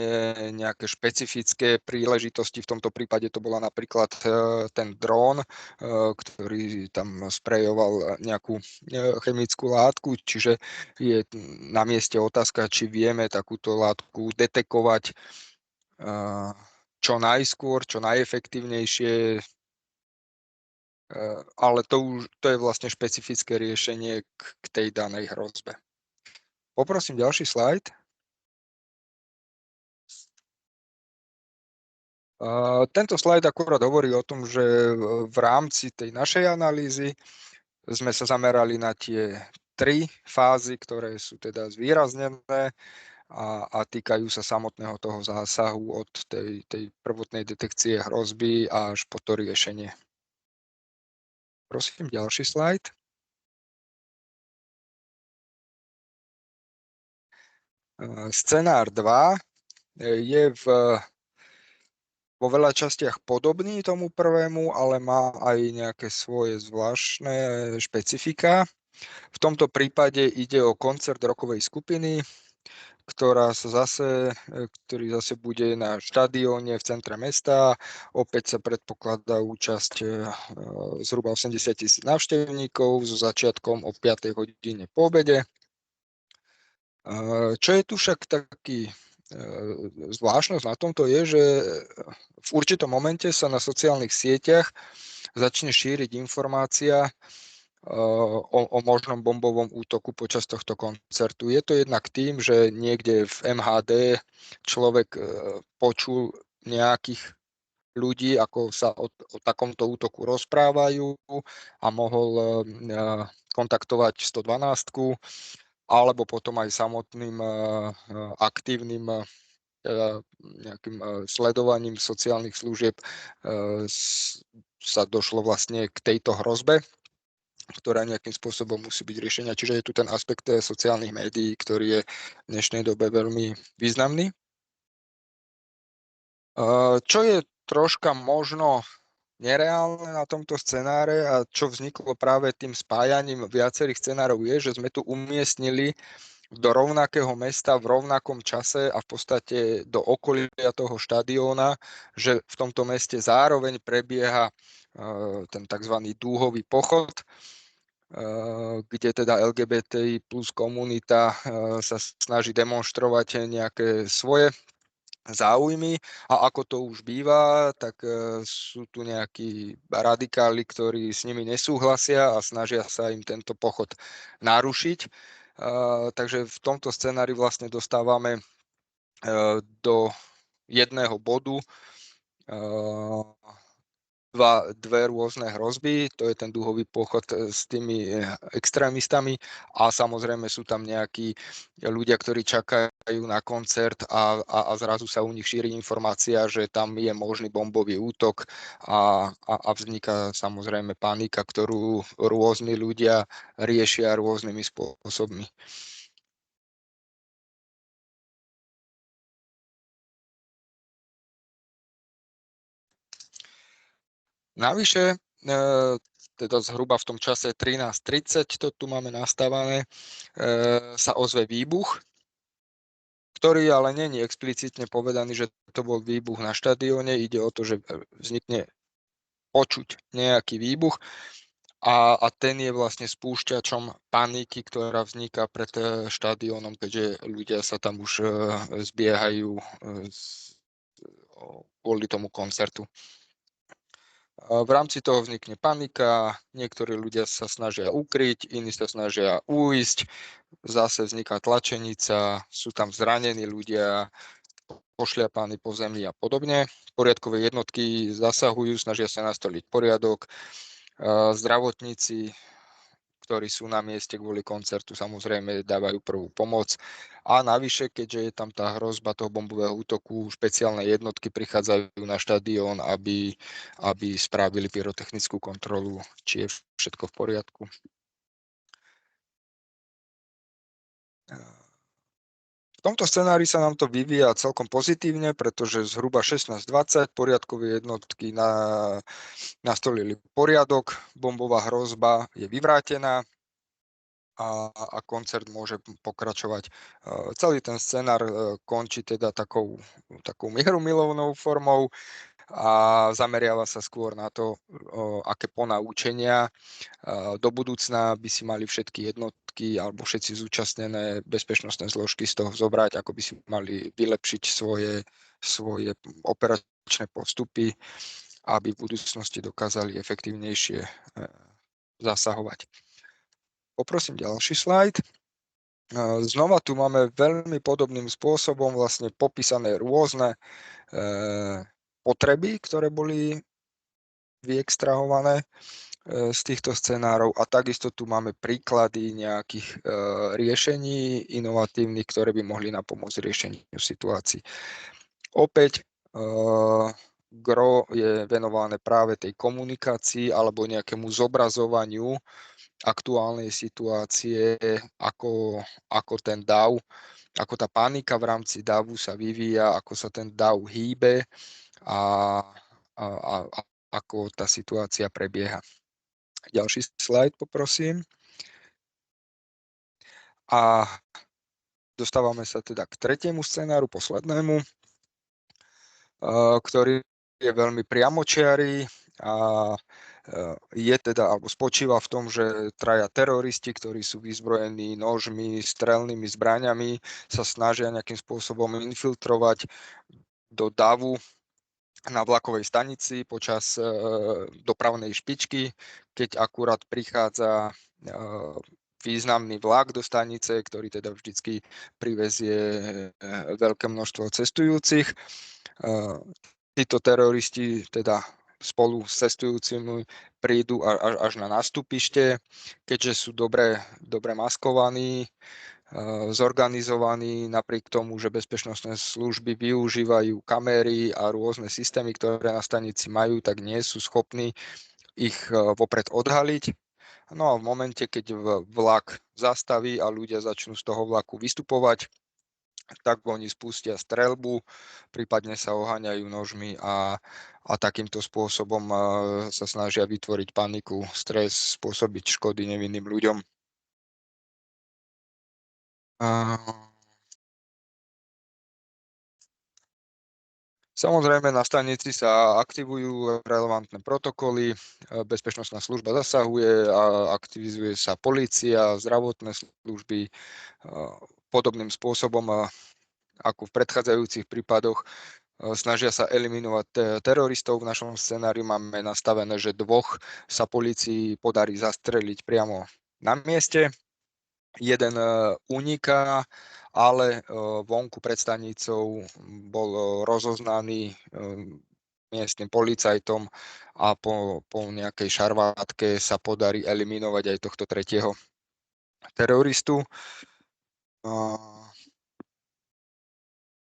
nejaké špecifické príležitosti. V tomto prípade to bola napríklad ten dron, ktorý tam sprejoval nejakú chemickú látku, čiže je na mieste otázka, či vieme takúto látku detekovať čo najskôr, čo najefektívnejšie, ale to je vlastne špecifické riešenie k tej danej hrozbe. Poprosím ďalší slajd. Tento slajd akurát hovorí o tom, že v rámci tej našej analýzy sme sa zamerali na tie 3 fázy, ktoré sú teda zvýraznené a týkajú sa samotného toho zásahu od tej prvotnej detekcie hrozby až po to riešenie. Prosím, ďalší slajd. Scenár 2 je vo veľa častiach podobný tomu prvému, ale má aj nejaké svoje zvláštne špecifika. V tomto prípade ide o koncert rockovej skupiny, ktorý zase bude na štadióne v centre mesta. Opäť sa predpokladá účasť zhruba 80 000 návštevníkov so začiatkom o 5. hodine po obede. Čo je tu však taký zvláštnosť na tomto je, že v určitom momente sa na sociálnych sieťach začne šíriť informácia o možnom bombovom útoku počas tohto koncertu. Je to jednak tým, že niekde v MHD človek počul nejakých ľudí, ako sa o takomto útoku rozprávajú a mohol kontaktovať 112, alebo potom aj samotným aktívnym nejakým sledovaním sociálnych služieb sa došlo vlastne k tejto hrozbe, ktorá nejakým spôsobom musí byť riešenia. Čiže je tu ten aspekt sociálnych médií, ktorý je v dnešnej dobe veľmi významný. Čo je troška možno nereálne na tomto scenáre a čo vzniklo práve tým spájaním viacerých scenárov je, že sme tu umiestnili do rovnakého mesta v rovnakom čase a v podstate do okolia toho štadióna, že v tomto meste zároveň prebieha ten tzv. Dúhový pochod, kde teda LGBTI plus komunita sa snaží demonštrovať nejaké svoje záujmy a ako to už býva, tak sú tu nejakí radikáli, ktorí s nimi nesúhlasia a snažia sa im tento pochod narušiť. Takže v tomto scenári vlastne dostávame do jedného bodu dve rôzne hrozby, to je ten dúhový pochod s tými extrémistami a samozrejme sú tam nejakí ľudia, ktorí čakajú na koncert a zrazu sa u nich šíri informácia, že tam je možný bombový útok a vzniká samozrejme panika, ktorú rôzni ľudia riešia rôznymi spôsobmi. Navyše, teda zhruba v tom čase 13:30, to tu máme nastavené, sa ozve výbuch, ktorý ale nie je explicitne povedaný, že to bol výbuch na štadióne. Ide o to, že vznikne počuť nejaký výbuch a ten je vlastne spúšťačom paniky, ktorá vzniká pred štadiónom, keďže ľudia sa tam už zbiehajú kvôli tomu koncertu. V rámci toho vznikne panika, niektorí ľudia sa snažia ukryť, iní sa snažia ujsť, zase vzniká tlačenica, sú tam zranení ľudia, pošliapaní po zemi a podobne. Poriadkové jednotky zasahujú, snažia sa nastoliť poriadok. Zdravotníci, ktorí sú na mieste kvôli koncertu, samozrejme dávajú prvú pomoc. A navyše, keďže je tam tá hrozba toho bombového útoku, špeciálne jednotky prichádzajú na štadión, aby spravili pyrotechnickú kontrolu, či je všetko v poriadku. V tomto scenári sa nám to vyvíja celkom pozitívne, pretože zhruba 16:20 poriadkové jednotky nastolili poriadok, bombová hrozba je vyvrátená a koncert môže pokračovať. Celý ten scenár končí teda takou mierumilovnou formou a zameriava sa skôr na to, aké ponaučenia do budúcna by si mali všetky jednotky alebo všetci zúčastnené bezpečnostné zložky z toho zobrať, ako by si mali vylepšiť svoje operačné postupy, aby v budúcnosti dokázali efektívnejšie zasahovať. Poprosím ďalší slajd. Znova tu máme veľmi podobným spôsobom vlastne popísané rôzne potreby, ktoré boli vyextrahované z týchto scenárov a takisto tu máme príklady nejakých riešení inovatívnych, ktoré by mohli napomôcť riešeniu situácií. Opäť gro je venované práve tej komunikácii alebo nejakému zobrazovaniu aktuálnej situácie, ako ten dav, ako tá panika v rámci davu sa vyvíja, ako sa ten dav hýbe a ako tá situácia prebieha. Ďalší slajd poprosím. A dostávame sa teda k tretiemu scenáru, poslednému, ktorý je veľmi priamočiary a je teda, alebo spočíva v tom, že traja teroristi, ktorí sú vyzbrojení nožmi, strelnými zbraňami, sa snažia nejakým spôsobom infiltrovať do davu na vlakovej stanici počas dopravnej špičky, keď akurát prichádza významný vlak do stanice, ktorý teda vždycky privezie veľké množstvo cestujúcich. Títo teroristi teda spolu s cestujúcimi prídu až na nástupište, keďže sú dobre maskovaní, zorganizovaní, napriek tomu, že bezpečnostné služby využívajú kamery a rôzne systémy, ktoré na stanici majú, tak nie sú schopní ich vopred odhaliť. No a v momente, keď vlak zastaví a ľudia začnú z toho vlaku vystupovať, tak oni spustia streľbu, prípadne sa oháňajú nožmi a takýmto spôsobom sa snažia vytvoriť paniku, stres, spôsobiť škody nevinným ľuďom. Samozrejme, na stanici sa aktivujú relevantné protokoly, bezpečnostná služba zasahuje a aktivizuje sa polícia, zdravotné služby. Podobným spôsobom ako v predchádzajúcich prípadoch snažia sa eliminovať teroristov. V našom scenáriu máme nastavené, že 2 sa polícii podarí zastreliť priamo na mieste. Jeden uniká, ale vonku pred stanicou bol rozoznaný miestnym policajtom a po nejakej šarvátke sa podarí eliminovať aj tohto 3. teroristu.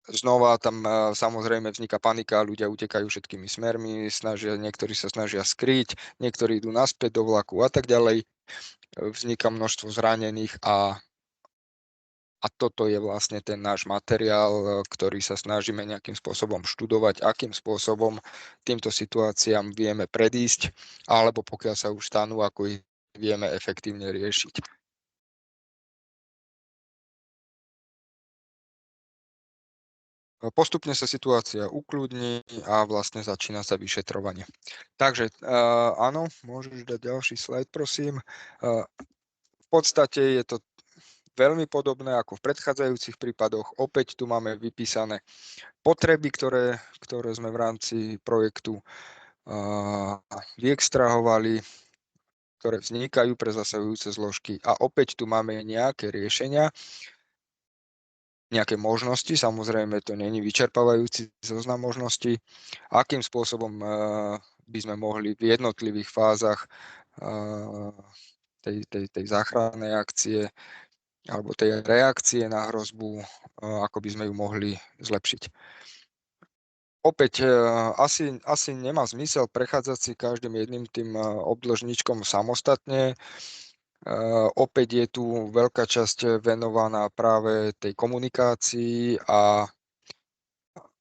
Znova tam samozrejme vzniká panika, ľudia utekajú všetkými smermi, niektorí sa snažia skryť, niektorí idú naspäť do vlaku a tak ďalej. Vzniká množstvo zranených a toto je vlastne ten náš materiál, ktorý sa snažíme nejakým spôsobom študovať, akým spôsobom týmto situáciám vieme predísť, alebo pokiaľ sa už stanú, ako ich vieme efektívne riešiť. Postupne sa situácia ukľudní a vlastne začína sa vyšetrovanie. Takže áno, môžeš dať ďalší slajd, prosím. V podstate je to veľmi podobné ako v predchádzajúcich prípadoch. Opäť tu máme vypísané potreby, ktoré sme v rámci projektu vyextrahovali, ktoré vznikajú pre zasahujúce zložky. A opäť tu máme nejaké riešenia, nejaké možnosti, samozrejme to není vyčerpávajúci zoznam možností, akým spôsobom by sme mohli v jednotlivých fázach tej záchrannej akcie alebo tej reakcie na hrozbu, ako by sme ju mohli zlepšiť. Opäť asi nemá zmysel prechádzať si každým jedným tým obdĺžničkom samostatne. Opäť je tu veľká časť venovaná práve tej komunikácii a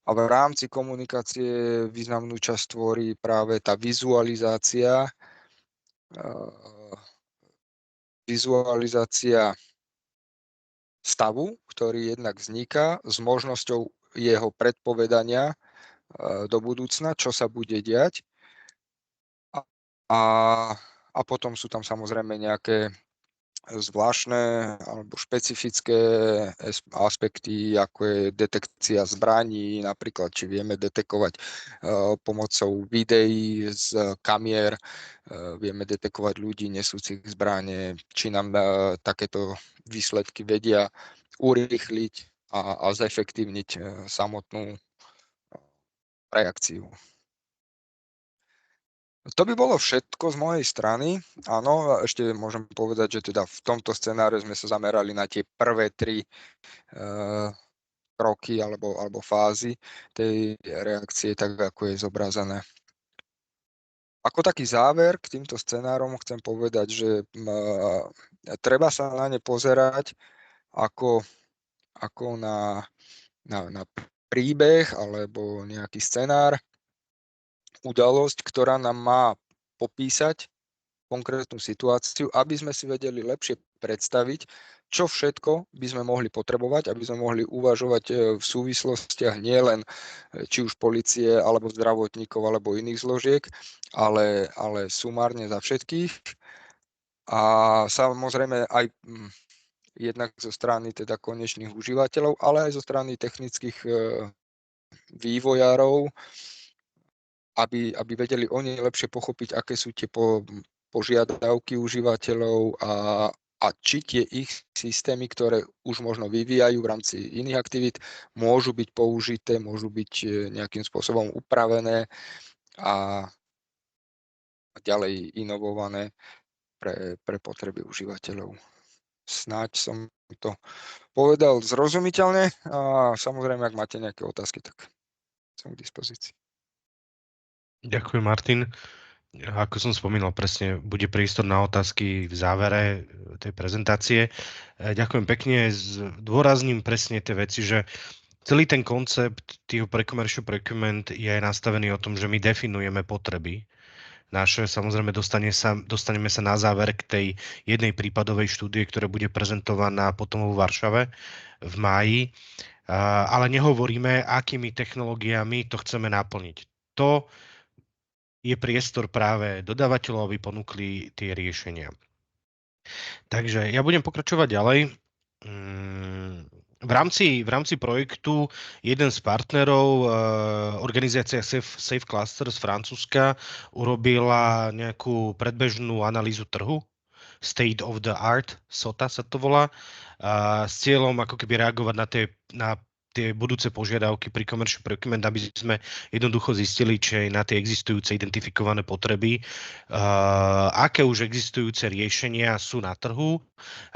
v rámci komunikácie významnú časť tvorí práve tá vizualizácia stavu, ktorý jednak vzniká s možnosťou jeho predpovedania do budúcna, čo sa bude diať. A potom sú tam samozrejme nejaké zvláštne alebo špecifické aspekty, ako je detekcia zbraní, napríklad či vieme detekovať pomocou videí z kamier, vieme detekovať ľudí nesúcich zbrane, či nám takéto výsledky vedia urýchliť a zefektívniť samotnú reakciu. To by bolo všetko z mojej strany. Áno, ešte môžem povedať, že teda v tomto scenáriu sme sa zamerali na tie prvé 3 kroky alebo fázy tej reakcie, tak ako je zobrazené. Ako taký záver k týmto scenárom chcem povedať, že treba sa na ne pozerať ako na príbeh alebo nejaký scenár, udalosť, ktorá nám má popísať konkrétnu situáciu, aby sme si vedeli lepšie predstaviť, čo všetko by sme mohli potrebovať, aby sme mohli uvažovať v súvislostiach nielen či už polície, alebo zdravotníkov, alebo iných zložiek, ale sumárne za všetkých. A samozrejme aj jednak zo strany teda konečných užívateľov, ale aj zo strany technických vývojárov, aby vedeli oni lepšie pochopiť, aké sú tie požiadavky užívateľov a či tie ich systémy, ktoré už možno vyvíjajú v rámci iných aktivít, môžu byť použité, môžu byť nejakým spôsobom upravené a ďalej inovované pre potreby užívateľov. Snáď som to povedal zrozumiteľne a samozrejme, ak máte nejaké otázky, tak som k dispozícii. Ďakujem, Martin. Ako som spomínal, presne bude priestor na otázky v závere tej prezentácie. Ďakujem pekne. Dôrazním presne tie veci, že celý ten koncept tého pre-commercial procurement je nastavený o tom, že my definujeme potreby naše. Samozrejme, dostaneme sa na záver k tej jednej prípadovej štúdie, ktorá bude prezentovaná potom vo Varšave v máji, ale nehovoríme, akými technológiami to chceme naplniť. To je priestor práve dodávateľov, aby ponúkli tie riešenia. Takže ja budem pokračovať ďalej. V rámci projektu jeden z partnerov, organizácia Safe Cluster z Francúzska, urobila nejakú predbežnú analýzu trhu, State of the Art, SOTA sa to volá, s cieľom ako keby reagovať na tie budúce požiadavky pri commercial procurement, aby sme jednoducho zistili, či na tie existujúce identifikované potreby, aké už existujúce riešenia sú na trhu,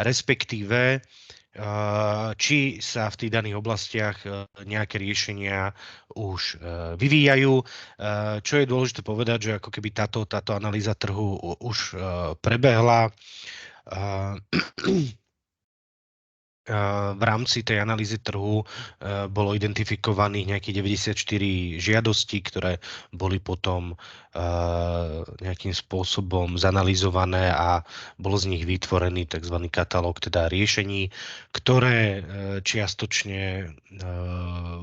respektíve či sa v tých daných oblastiach nejaké riešenia už vyvíjajú. Čo je dôležité povedať, že ako keby táto analýza trhu už prebehla. V rámci tej analýzy trhu bolo identifikovaných nejakých 94 žiadostí, ktoré boli potom nejakým spôsobom zanalizované a bol z nich vytvorený tzv. Katalóg teda riešení, ktoré čiastočne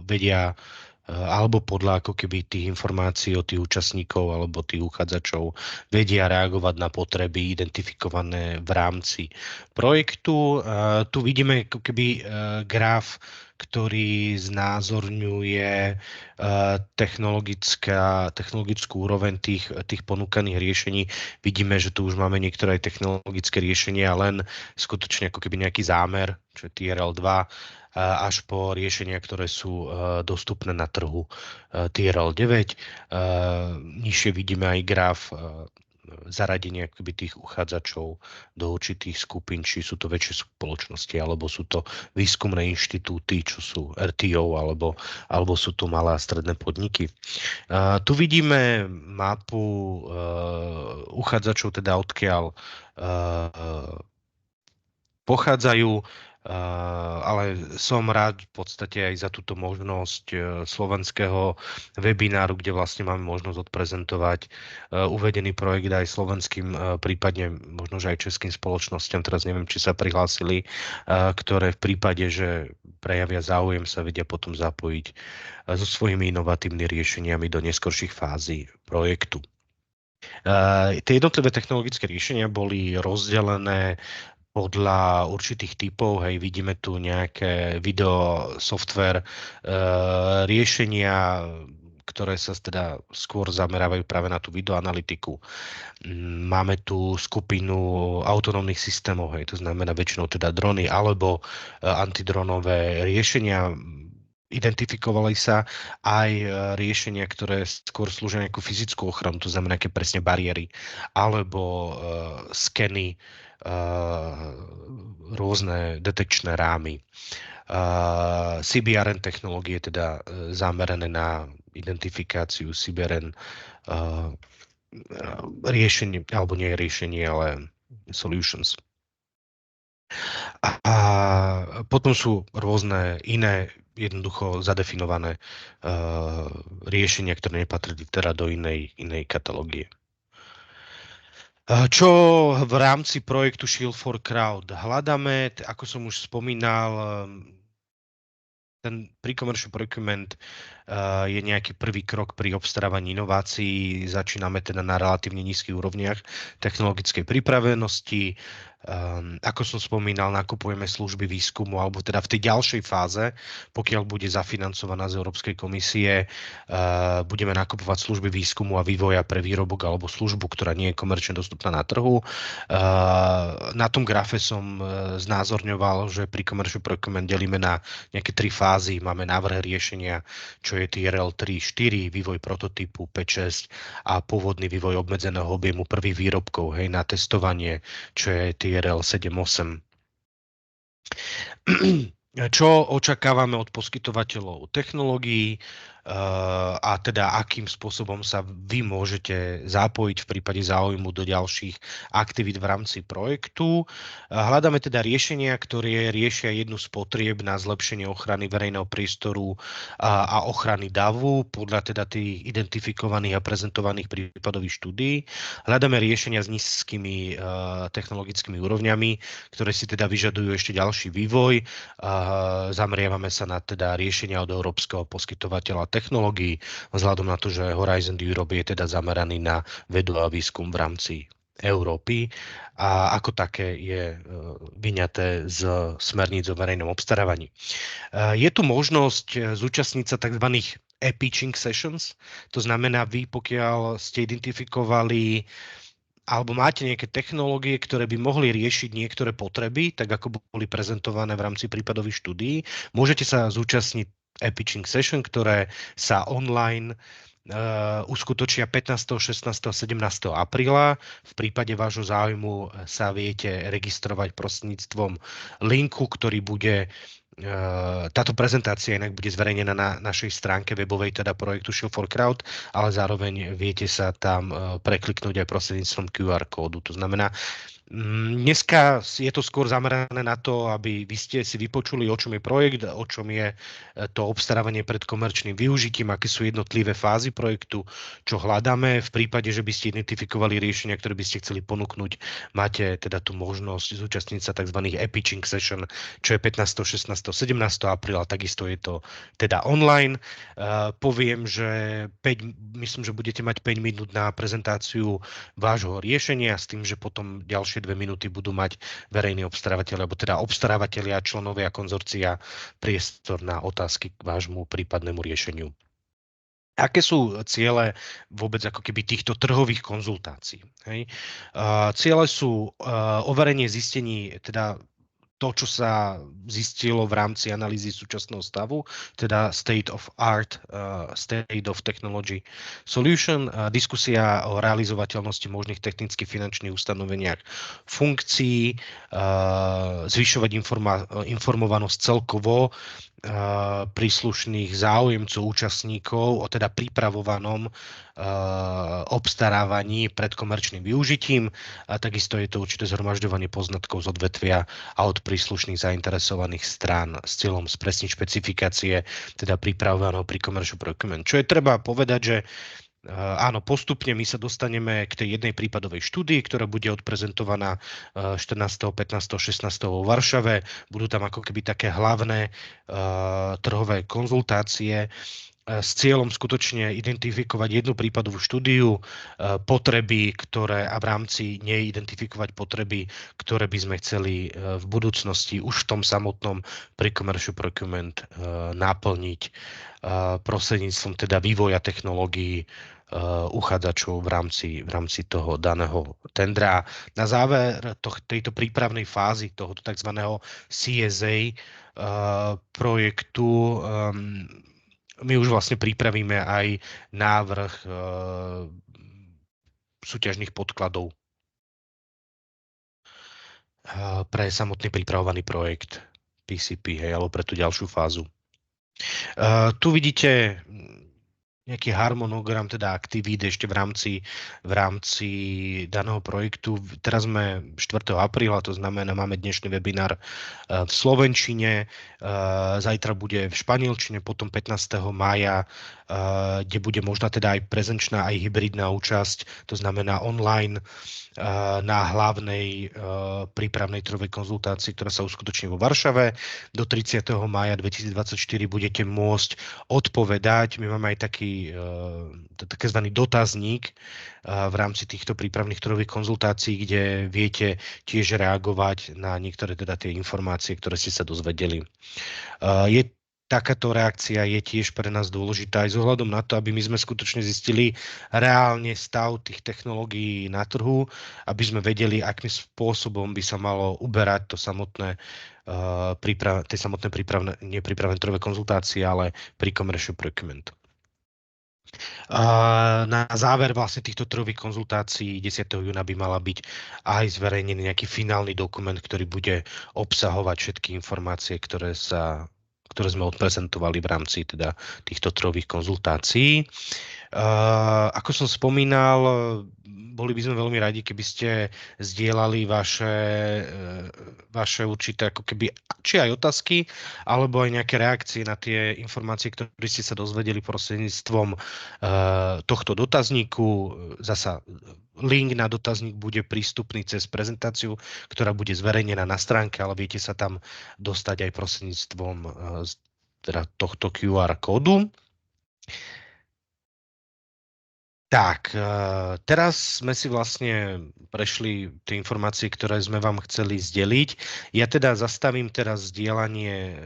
vedia alebo podľa ako keby tých informácií od tých účastníkov alebo tých uchádzačov vedia reagovať na potreby identifikované v rámci projektu. Tu vidíme ako keby graf, ktorý znázorňuje technologickú úroveň tých ponúkaných riešení. Vidíme, že tu už máme niektoré technologické riešenia, len skutočne ako keby nejaký zámer, čo je TRL2, až po riešenia, ktoré sú dostupné na trhu TRL 9. Nižšie vidíme aj graf zaradenia tých uchádzačov do určitých skupín, či sú to väčšie spoločnosti, alebo sú to výskumné inštitúty, čo sú RTO, alebo sú to malé a stredné podniky. Tu vidíme mapu uchádzačov, teda odkiaľ pochádzajú, ale som rád v podstate aj za túto možnosť slovenského webináru, kde vlastne máme možnosť odprezentovať uvedený projekt aj slovenským, prípadne možno, že aj českým spoločnosťam. Teraz neviem, či sa prihlásili, ktoré v prípade, že prejavia záujem, sa vedia potom zapojiť so svojimi inovatívnymi riešeniami do neskorších fází projektu. Tie jednotlivé technologické riešenia boli rozdelené podľa určitých typov. Hej, vidíme tu nejaké video, software, riešenia, ktoré sa teda skôr zamerávajú práve na tú videoanalytiku. Máme tu skupinu autonómnych systémov, hej, to znamená väčšinou teda drony alebo antidronové riešenia. Identifikovali sa aj riešenia, ktoré skôr slúžia nejakú fyzickú ochranu, to znamená nejaké presne bariéry, alebo skeny, rôzne detekčné rámy. CBRN technológie, teda zamerané na identifikáciu CBRN riešenie, alebo nie riešenie, ale solutions. A potom sú rôzne iné jednoducho zadefinované riešenia, ktoré nepatrili teda do inej katalógie. Čo v rámci projektu Shield for Crowd hľadáme, ako som už spomínal, ten pre-commercial procurement je nejaký prvý krok pri obstarávaní inovácií. Začíname teda na relatívne nízkych úrovniach technologickej pripravenosti. Ako som spomínal, nakupujeme služby výskumu, alebo teda v tej ďalšej fáze, pokiaľ bude zafinancovaná z Európskej komisie, budeme nakupovať služby výskumu a vývoja pre výrobok alebo službu, ktorá nie je komerčne dostupná na trhu. Na tom grafe som znázorňoval, že pri commercial procurement delíme na nejaké 3 fázy. Máme návrh riešenia, čo je TRL 3-4, vývoj prototypu 5-6 a pôvodný vývoj obmedzeného objemu prvých výrobkov, hej, na testovanie, čo je TRL 7-8. Čo očakávame od poskytovateľov technológií a teda akým spôsobom sa vy môžete zapojiť v prípade záujmu do ďalších aktivít v rámci projektu. Hľadáme teda riešenia, ktoré riešia jednu z potrieb na zlepšenie ochrany verejného priestoru a ochrany davu podľa teda tých identifikovaných a prezentovaných prípadových štúdií. Hľadáme riešenia s nízkymi technologickými úrovňami, ktoré si teda vyžadujú ešte ďalší vývoj. Zameriavame sa na teda riešenia od európskeho poskytovateľa technológií, vzhľadom na to, že Horizon Europe je teda zameraný na vedu a výskum v rámci Európy a ako také je vyňaté z smerníc o verejnom obstarávaní. Je tu možnosť zúčastniť sa tzv. E-pitching sessions, to znamená vy, pokiaľ ste identifikovali alebo máte nejaké technológie, ktoré by mohli riešiť niektoré potreby, tak ako boli prezentované v rámci prípadových štúdií, môžete sa zúčastniť e-pitching session, ktoré sa online uskutočnia 15., 16., 17. apríla. V prípade vášho záujmu sa viete registrovať prostredníctvom linku, ktorý bude táto prezentácia inak bude zverejnená na našej stránke webovej, teda projektu Shield for Crowd, ale zároveň viete sa tam prekliknúť aj prostredníctvom QR kódu. To znamená, dneska je to skôr zamerané na to, aby vy ste si vypočuli, o čom je projekt, o čom je to obstarávanie pred komerčným využitím, aké sú jednotlivé fázy projektu, čo hľadáme. V prípade, že by ste identifikovali riešenia, ktoré by ste chceli ponúknuť, máte teda tú možnosť zúčastniť sa tzv. E-pitching session, čo je 15., 16., 17. apríla, takisto je to teda online. Poviem, že myslím, že budete mať 5 minút na prezentáciu vášho riešenia s tým, že potom ďalšie 2 minúty budú mať verejní obstarávateľi, alebo teda obstarávateľia, členovia konzorcia priestor na otázky k vášmu prípadnému riešeniu. Aké sú ciele vôbec ako keby týchto trhových konzultácií? Hej? Ciele sú overenie zistení, teda to, čo sa zistilo v rámci analýzy súčasného stavu, teda State of Art, State of Technology Solution, diskusia o realizovateľnosti možných technických finančných ustanoveniach funkcií, zvyšovať informovanosť celkovo príslušných záujemcov, účastníkov o teda pripravovanom obstarávaní pred komerčným využitím. A takisto je to určité zhromažďovanie poznatkov z odvetvia a od príslušných zainteresovaných strán s cieľom spresniť špecifikácie, teda pripravovaného pri commercial procurement. Čo je treba povedať, že áno, postupne my sa dostaneme k tej jednej prípadovej štúdii, ktorá bude odprezentovaná 14., 15., 16. vo Varšave. Budú tam ako keby také hlavné trhové konzultácie s cieľom skutočne identifikovať jednu prípadovú štúdiu, potreby, ktoré a v rámci nej identifikovať potreby, ktoré by sme chceli v budúcnosti už v tom samotnom pre-commercial procurement naplniť prostredníctvom teda vývoja technológií uchádzačov v rámci toho daného tendra. Na záver tejto prípravnej fázy tohoto tzv. CSA projektu my už vlastne pripravíme aj návrh súťažných podkladov pre samotný pripravovaný projekt PCP, hej, alebo pre tú ďalšiu fázu. Tu vidíte nejaký harmonogram, teda aktivít ešte v rámci daného projektu. Teraz sme 4. apríla, to znamená, máme dnešný webinár v slovenčine, zajtra bude v španielčine, potom 15. mája, kde bude možná teda aj prezenčná, aj hybridná účasť, to znamená online na hlavnej prípravnej trhovej konzultácii, ktorá sa uskutoční vo Varšave. Do 30. mája 2024 budete môcť odpovedať. My máme aj taký takzvaný dotazník v rámci týchto prípravných trhových konzultácií, kde viete tiež reagovať na niektoré teda tie informácie, ktoré ste sa dozvedeli. Takáto reakcia je tiež pre nás dôležitá aj s ohľadom na to, aby my sme skutočne zistili reálne stav tých technológií na trhu, aby sme vedeli, akým spôsobom by sa malo uberať tie samotné nepripravené trhové konzultácie, ale pre-commercial procurement. Na záver vlastne týchto trhových konzultácií 10. júna by mala byť aj zverejnený nejaký finálny dokument, ktorý bude obsahovať všetky informácie, ktoré sme odprezentovali v rámci teda týchto trhových konzultácií. Ako som spomínal, boli by sme veľmi radi, keby ste zdieľali vaše určité ako keby či aj otázky, alebo aj nejaké reakcie na tie informácie, ktoré ste sa dozvedeli prostredníctvom tohto dotazníku. Zasa link na dotazník bude prístupný cez prezentáciu, ktorá bude zverejnená na stránke, ale viete sa tam dostať aj prostredníctvom teda tohto QR kódu. Tak, teraz sme si vlastne prešli tie informácie, ktoré sme vám chceli zdeliť. Ja teda zastavím teraz zdieľanie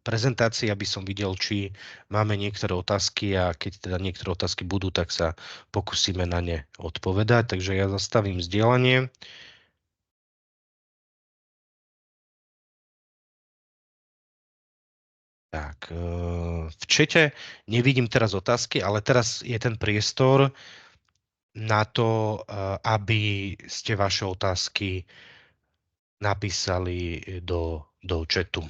prezentácie, aby som videl, či máme niektoré otázky a keď teda niektoré otázky budú, tak sa pokúsime na ne odpovedať. Takže ja zastavím zdieľanie. Tak, v čete nevidím teraz otázky, ale teraz je ten priestor na to, aby ste vaše otázky napísali do chatu.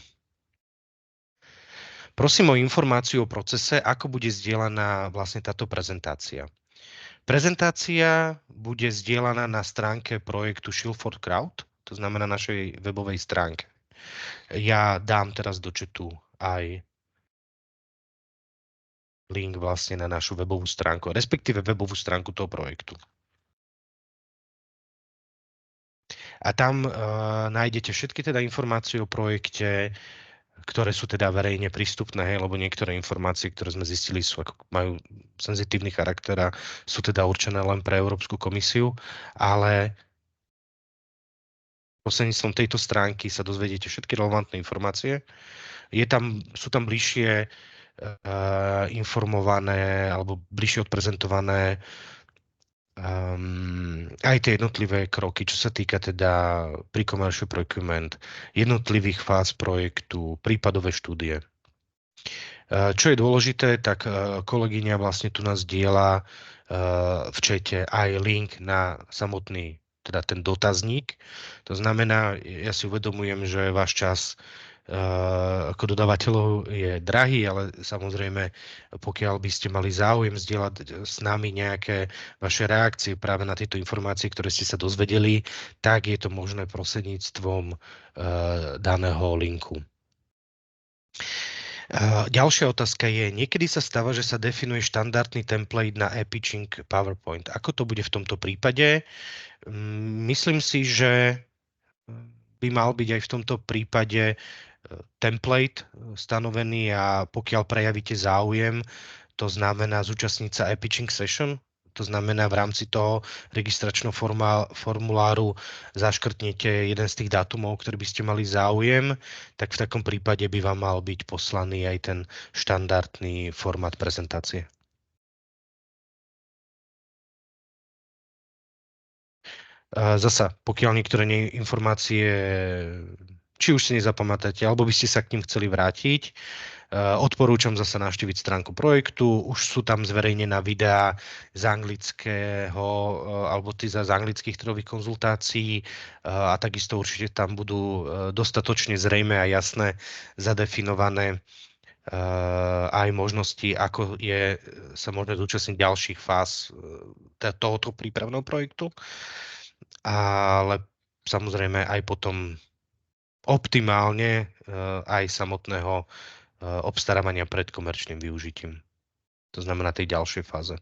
Prosím o informáciu o procese, ako bude zdieľaná vlastne táto prezentácia. Prezentácia bude zdieľaná na stránke projektu Shield for Crowd, to znamená našej webovej stránke. Ja dám teraz do chatu aj link vlastne na našu webovú stránku, respektíve webovú stránku toho projektu. A tam nájdete všetky teda informácie o projekte, ktoré sú teda verejne prístupné, lebo niektoré informácie, ktoré sme zistili, majú senzitívny charakter a sú teda určené len pre Európsku komisiu, ale prostredníctvom tejto stránky sa dozvedíte všetky relevantné informácie. Sú tam bližšie informované alebo bližšie odprezentované aj tie jednotlivé kroky, čo sa týka teda pre-commercial procurement, jednotlivých fáz projektu, prípadové štúdie. Čo je dôležité, tak kolegyňa vlastne tu nás diela v čete aj link na samotný, teda ten dotazník. To znamená, ja si uvedomujem, že váš čas ako dodávateľov je drahý, ale samozrejme, pokiaľ by ste mali záujem zdieľať s nami nejaké vaše reakcie práve na tieto informácie, ktoré ste sa dozvedeli, tak je to možné prostredníctvom daného linku. Ďalšia otázka je, niekedy sa stáva, že sa definuje štandardný template na e-pitching PowerPoint. Ako to bude v tomto prípade? Myslím si, že by mal byť aj v tomto prípade template stanovený a pokiaľ prejavíte záujem, to znamená zúčastniť sa e-pitching session, to znamená v rámci toho registračného formuláru zaškrtnete jeden z tých dátumov, ktorý by ste mali záujem, tak v takom prípade by vám mal byť poslaný aj ten štandardný formát prezentácie. Zasa, pokiaľ niektoré informácie, či už si nezapamätáte, alebo by ste sa k ním chceli vrátiť, odporúčam zasa navštíviť stránku projektu. Už sú tam zverejnené videá z anglického alebo z anglických trhových konzultácií a takisto určite tam budú dostatočne zrejmé a jasné zadefinované aj možnosti, ako sa možné zúčastniť ďalších fáz tohoto prípravného projektu. Ale samozrejme aj potom optimálne aj samotného obstarávania pred komerčným využitím. To znamená tej ďalšej fáze.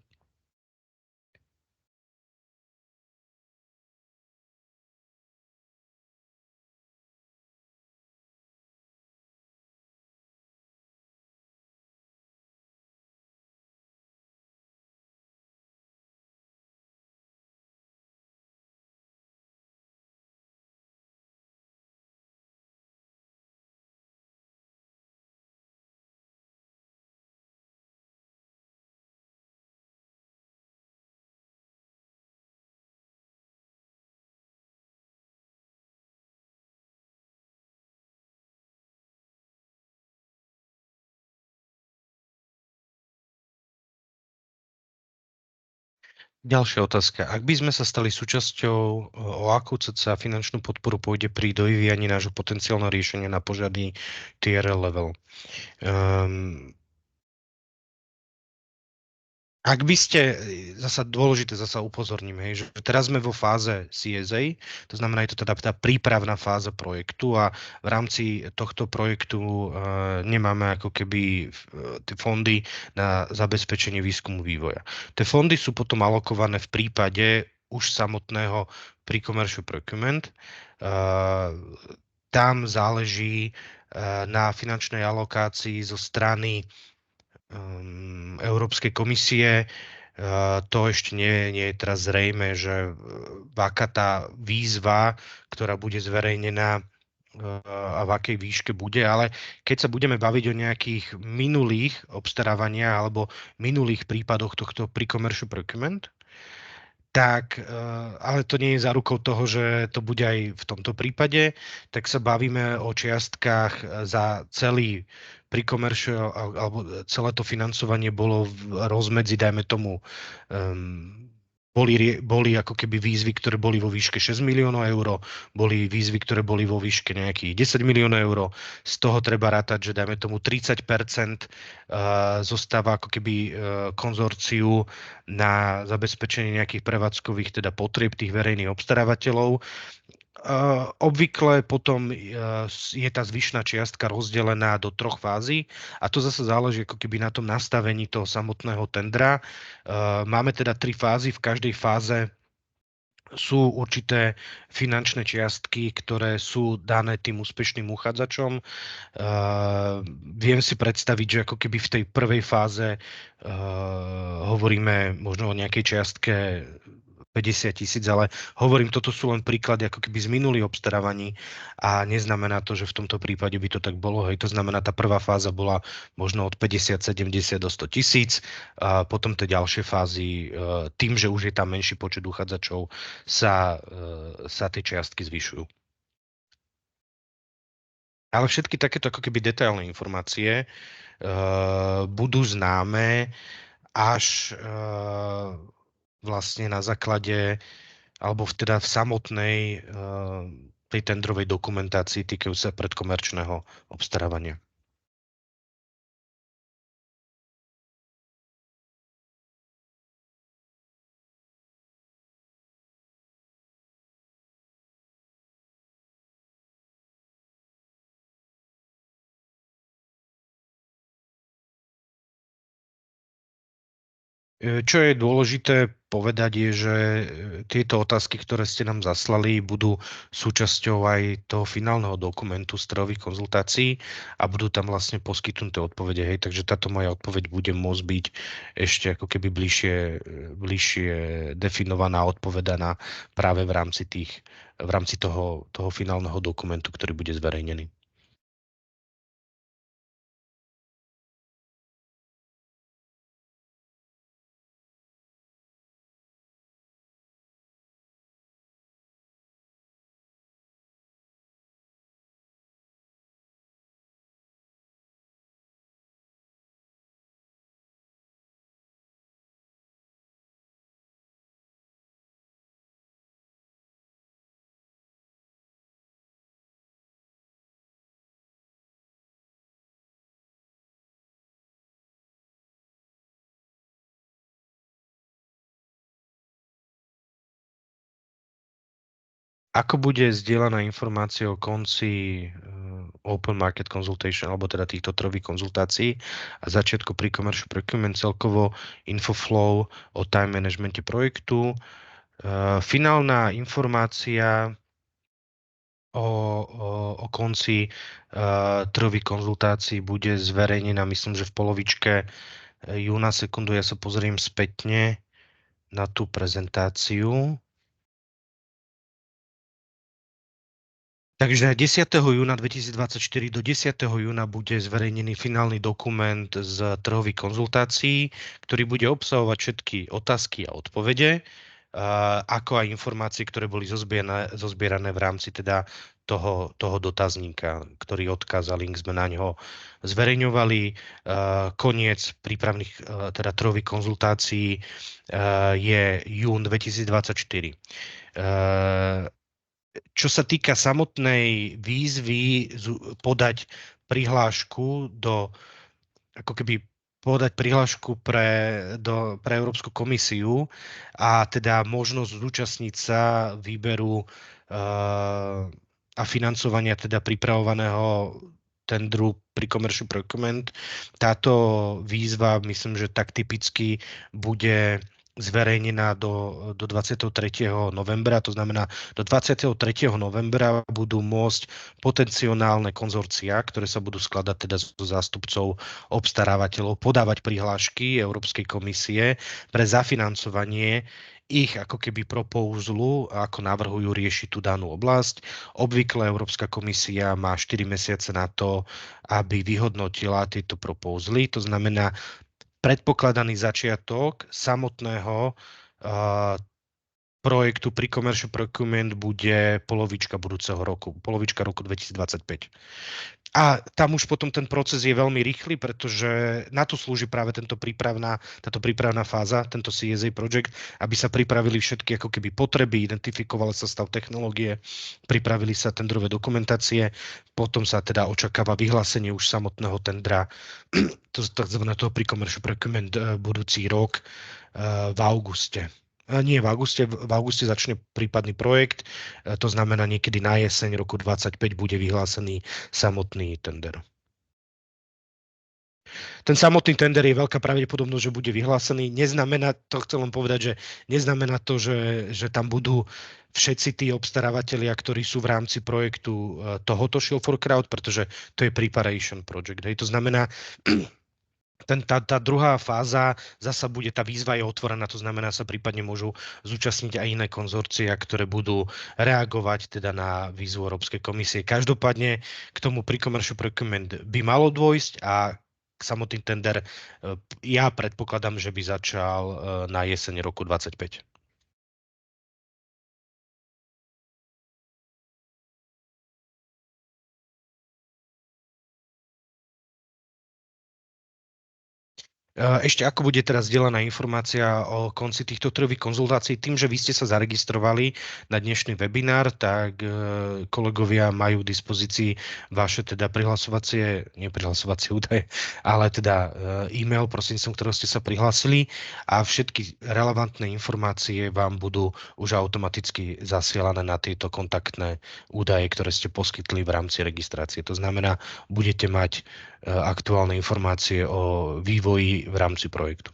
Ďalšia otázka. Ak by sme sa stali súčasťou, o akú cca finančnú podporu pôjde pri dovyvíjaní nášho potenciálneho riešenia na požiadny TRL level? Ak by ste, zasa dôležité, zasa upozorním, hej, že teraz sme vo fáze CSA, to znamená, je to teda tá prípravná fáza projektu a v rámci tohto projektu nemáme ako keby tie fondy na zabezpečenie výskumu vývoja. Tie fondy sú potom alokované v prípade už samotného pre-commercial procurement. Tam záleží na finančnej alokácii zo strany Európskej komisie. To ešte nie je teraz zrejme, že aká tá výzva, ktorá bude zverejnená a v akej výške bude, ale keď sa budeme baviť o nejakých minulých obstarávaniach alebo minulých prípadoch tohto pre-commercial procurement, tak, ale to nie je zárukou toho, že to bude aj v tomto prípade, tak sa bavíme o čiastkách za celý pre-commercial, alebo celé to financovanie bolo v rozmedzi, dajme tomu, boli ako keby výzvy, ktoré boli vo výške 6 miliónov eur, boli výzvy, ktoré boli vo výške nejakých 10 miliónov eur. Z toho treba rátať, že dajme tomu 30% zostáva ako keby konzorciu na zabezpečenie nejakých prevádzkových teda potrieb tých verejných obstarávateľov. Obvykle potom je tá zvyšná čiastka rozdelená do 3 fází a to zase záleží ako keby na tom nastavení toho samotného tendra. Máme teda 3 fázy, v každej fáze sú určité finančné čiastky, ktoré sú dané tým úspešným uchádzačom. Viem si predstaviť, že ako keby v tej prvej fáze hovoríme možno o nejakej čiastke 50 000, ale hovorím, toto sú len príklady ako keby z minulých obstarávaní a neznamená to, že v tomto prípade by to tak bolo. Hej, to znamená, tá prvá fáza bola možno od 50, 70 do 100 000 a potom tie ďalšie fázy, tým, že už je tam menší počet uchádzačov, sa tie čiastky zvyšujú. Ale všetky takéto ako keby detailné informácie budú známe až vlastne na základe, alebo teda v samotnej tej tendrovej dokumentácii týkajú sa predkomerčného obstarávania. Čo je dôležité povedať je, že tieto otázky, ktoré ste nám zaslali, budú súčasťou aj toho finálneho dokumentu strojových konzultácií a budú tam vlastne poskytnuté odpovede. Hej, takže táto moja odpoveď bude môcť byť ešte ako keby bližšie definovaná, odpovedaná práve v rámci toho finálneho dokumentu, ktorý bude zverejnený. Ako bude zdieľaná informácia o konci Open Market Consultation, alebo teda týchto trhových konzultácií a začiatku pre-commercial procurement, celkovo infoflow o time managemente projektu. Finálna informácia o konci trhových konzultácií bude zverejnená, myslím, že v polovičke júna. Sekundu, ja sa pozriem spätne na tú prezentáciu. Takže 10. júna 2024 do 10. júna bude zverejnený finálny dokument z trhových konzultácií, ktorý bude obsahovať všetky otázky a odpovede, ako aj informácie, ktoré boli zozbierané v rámci teda toho dotazníka, ktorý odkaz a link sme na ňo zverejňovali. Koniec prípravných, teda trhových konzultácií je jún 2024. Čo sa týka samotnej výzvy podať prihlášku ako keby podať prihlášku pre Európsku komisiu a teda možnosť zúčastniť sa výberu a financovania teda pripravovaného tendru pri commercial procurement. Táto výzva, myslím, že tak typicky bude zverejnená do 23. novembra. To znamená, do 23. novembra budú môcť potenciálne konzorcia, ktoré sa budú skladať teda zo zástupcov obstarávateľov, podávať prihlášky Európskej komisie pre zafinancovanie ich ako keby proposlu, ako navrhujú riešiť tú danú oblasť. Obvykle Európska komisia má 4 mesiace na to, aby vyhodnotila tieto proposly. To znamená, predpokladaný začiatok samotného projektu pri commercial procurement bude polovička budúceho roku, polovička roku 2025. A tam už potom ten proces je veľmi rýchly, pretože na to slúži práve táto prípravná fáza, tento CSA project, aby sa pripravili všetky ako keby potreby, identifikovali sa stav technológie, pripravili sa tendrové dokumentácie, potom sa teda očakáva vyhlásenie už samotného tendra, to znamená toho pri commercial procurement budúci rok v auguste. Nie v auguste začne prípadný projekt, to znamená niekedy na jeseň roku 2025 bude vyhlásený samotný tender. Ten samotný tender je veľká pravdepodobnosť, že bude vyhlásený. Neznamená, to chcem len povedať, že neznamená to, že tam budú všetci tí obstarávateľia, ktorí sú v rámci projektu tohoto Shield for Crowd, pretože to je preparation project. Hej. To znamená, tá druhá fáza zasa bude, tá výzva je otvorená, to znamená, sa prípadne môžu zúčastniť aj iné konzorcia, ktoré budú reagovať teda na výzvu Európskej komisie. Každopádne k tomu pre-commercial procurement by malo dôjsť a k samotný tender ja predpokladám, že by začal na jeseň roku 2025. Ešte ako bude teraz zdieľaná informácia o konci týchto trhových konzultácií? Tým, že vy ste sa zaregistrovali na dnešný webinár, tak kolegovia majú v dispozícii vaše teda neprihlasovacie údaje, ale teda e-mail, prostredníctvom ktorého ste sa prihlásili a všetky relevantné informácie vám budú už automaticky zasielané na tieto kontaktné údaje, ktoré ste poskytli v rámci registrácie. To znamená, budete mať aktuálne informácie o vývoji v rámci projektu.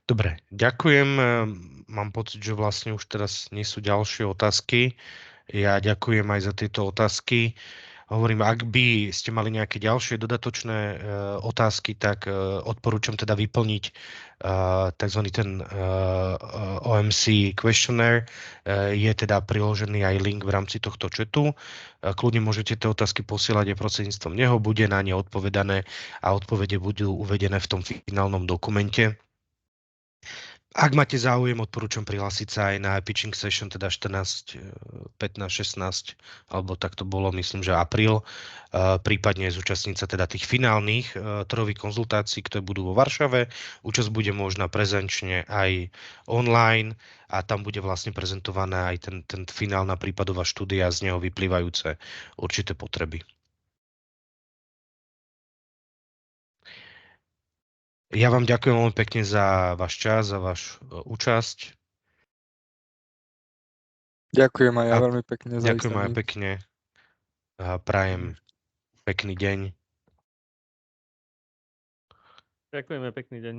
Dobre, ďakujem. Mám pocit, že vlastne už teraz nie sú ďalšie otázky. Ja ďakujem aj za tieto otázky. Hovorím, ak by ste mali nejaké ďalšie dodatočné otázky, tak odporúčam teda vyplniť tzv. Ten OMC questionnaire. Je teda priložený aj link v rámci tohto chatu. Kľudne môžete tie otázky posielať aj prostredníctvom neho, bude na ne odpovedané a odpovede budú uvedené v tom finálnom dokumente. Ak máte záujem, odporúčam prihlásiť sa aj na pitching session, teda 14, 15, 16, alebo tak to bolo, myslím, že apríl, prípadne zúčastniť sa teda tých finálnych trhových konzultácií, ktoré budú vo Varšave. Účasť bude možná prezenčne aj online a tam bude vlastne prezentovaná aj ten finálna prípadová štúdia, z neho vyplývajúce určité potreby. Ja vám ďakujem veľmi pekne za váš čas, za vašu účasť. Ďakujem aj ja veľmi pekne za Ďakujem aj pekne a prajem pekný deň. Ďakujeme, pekný deň.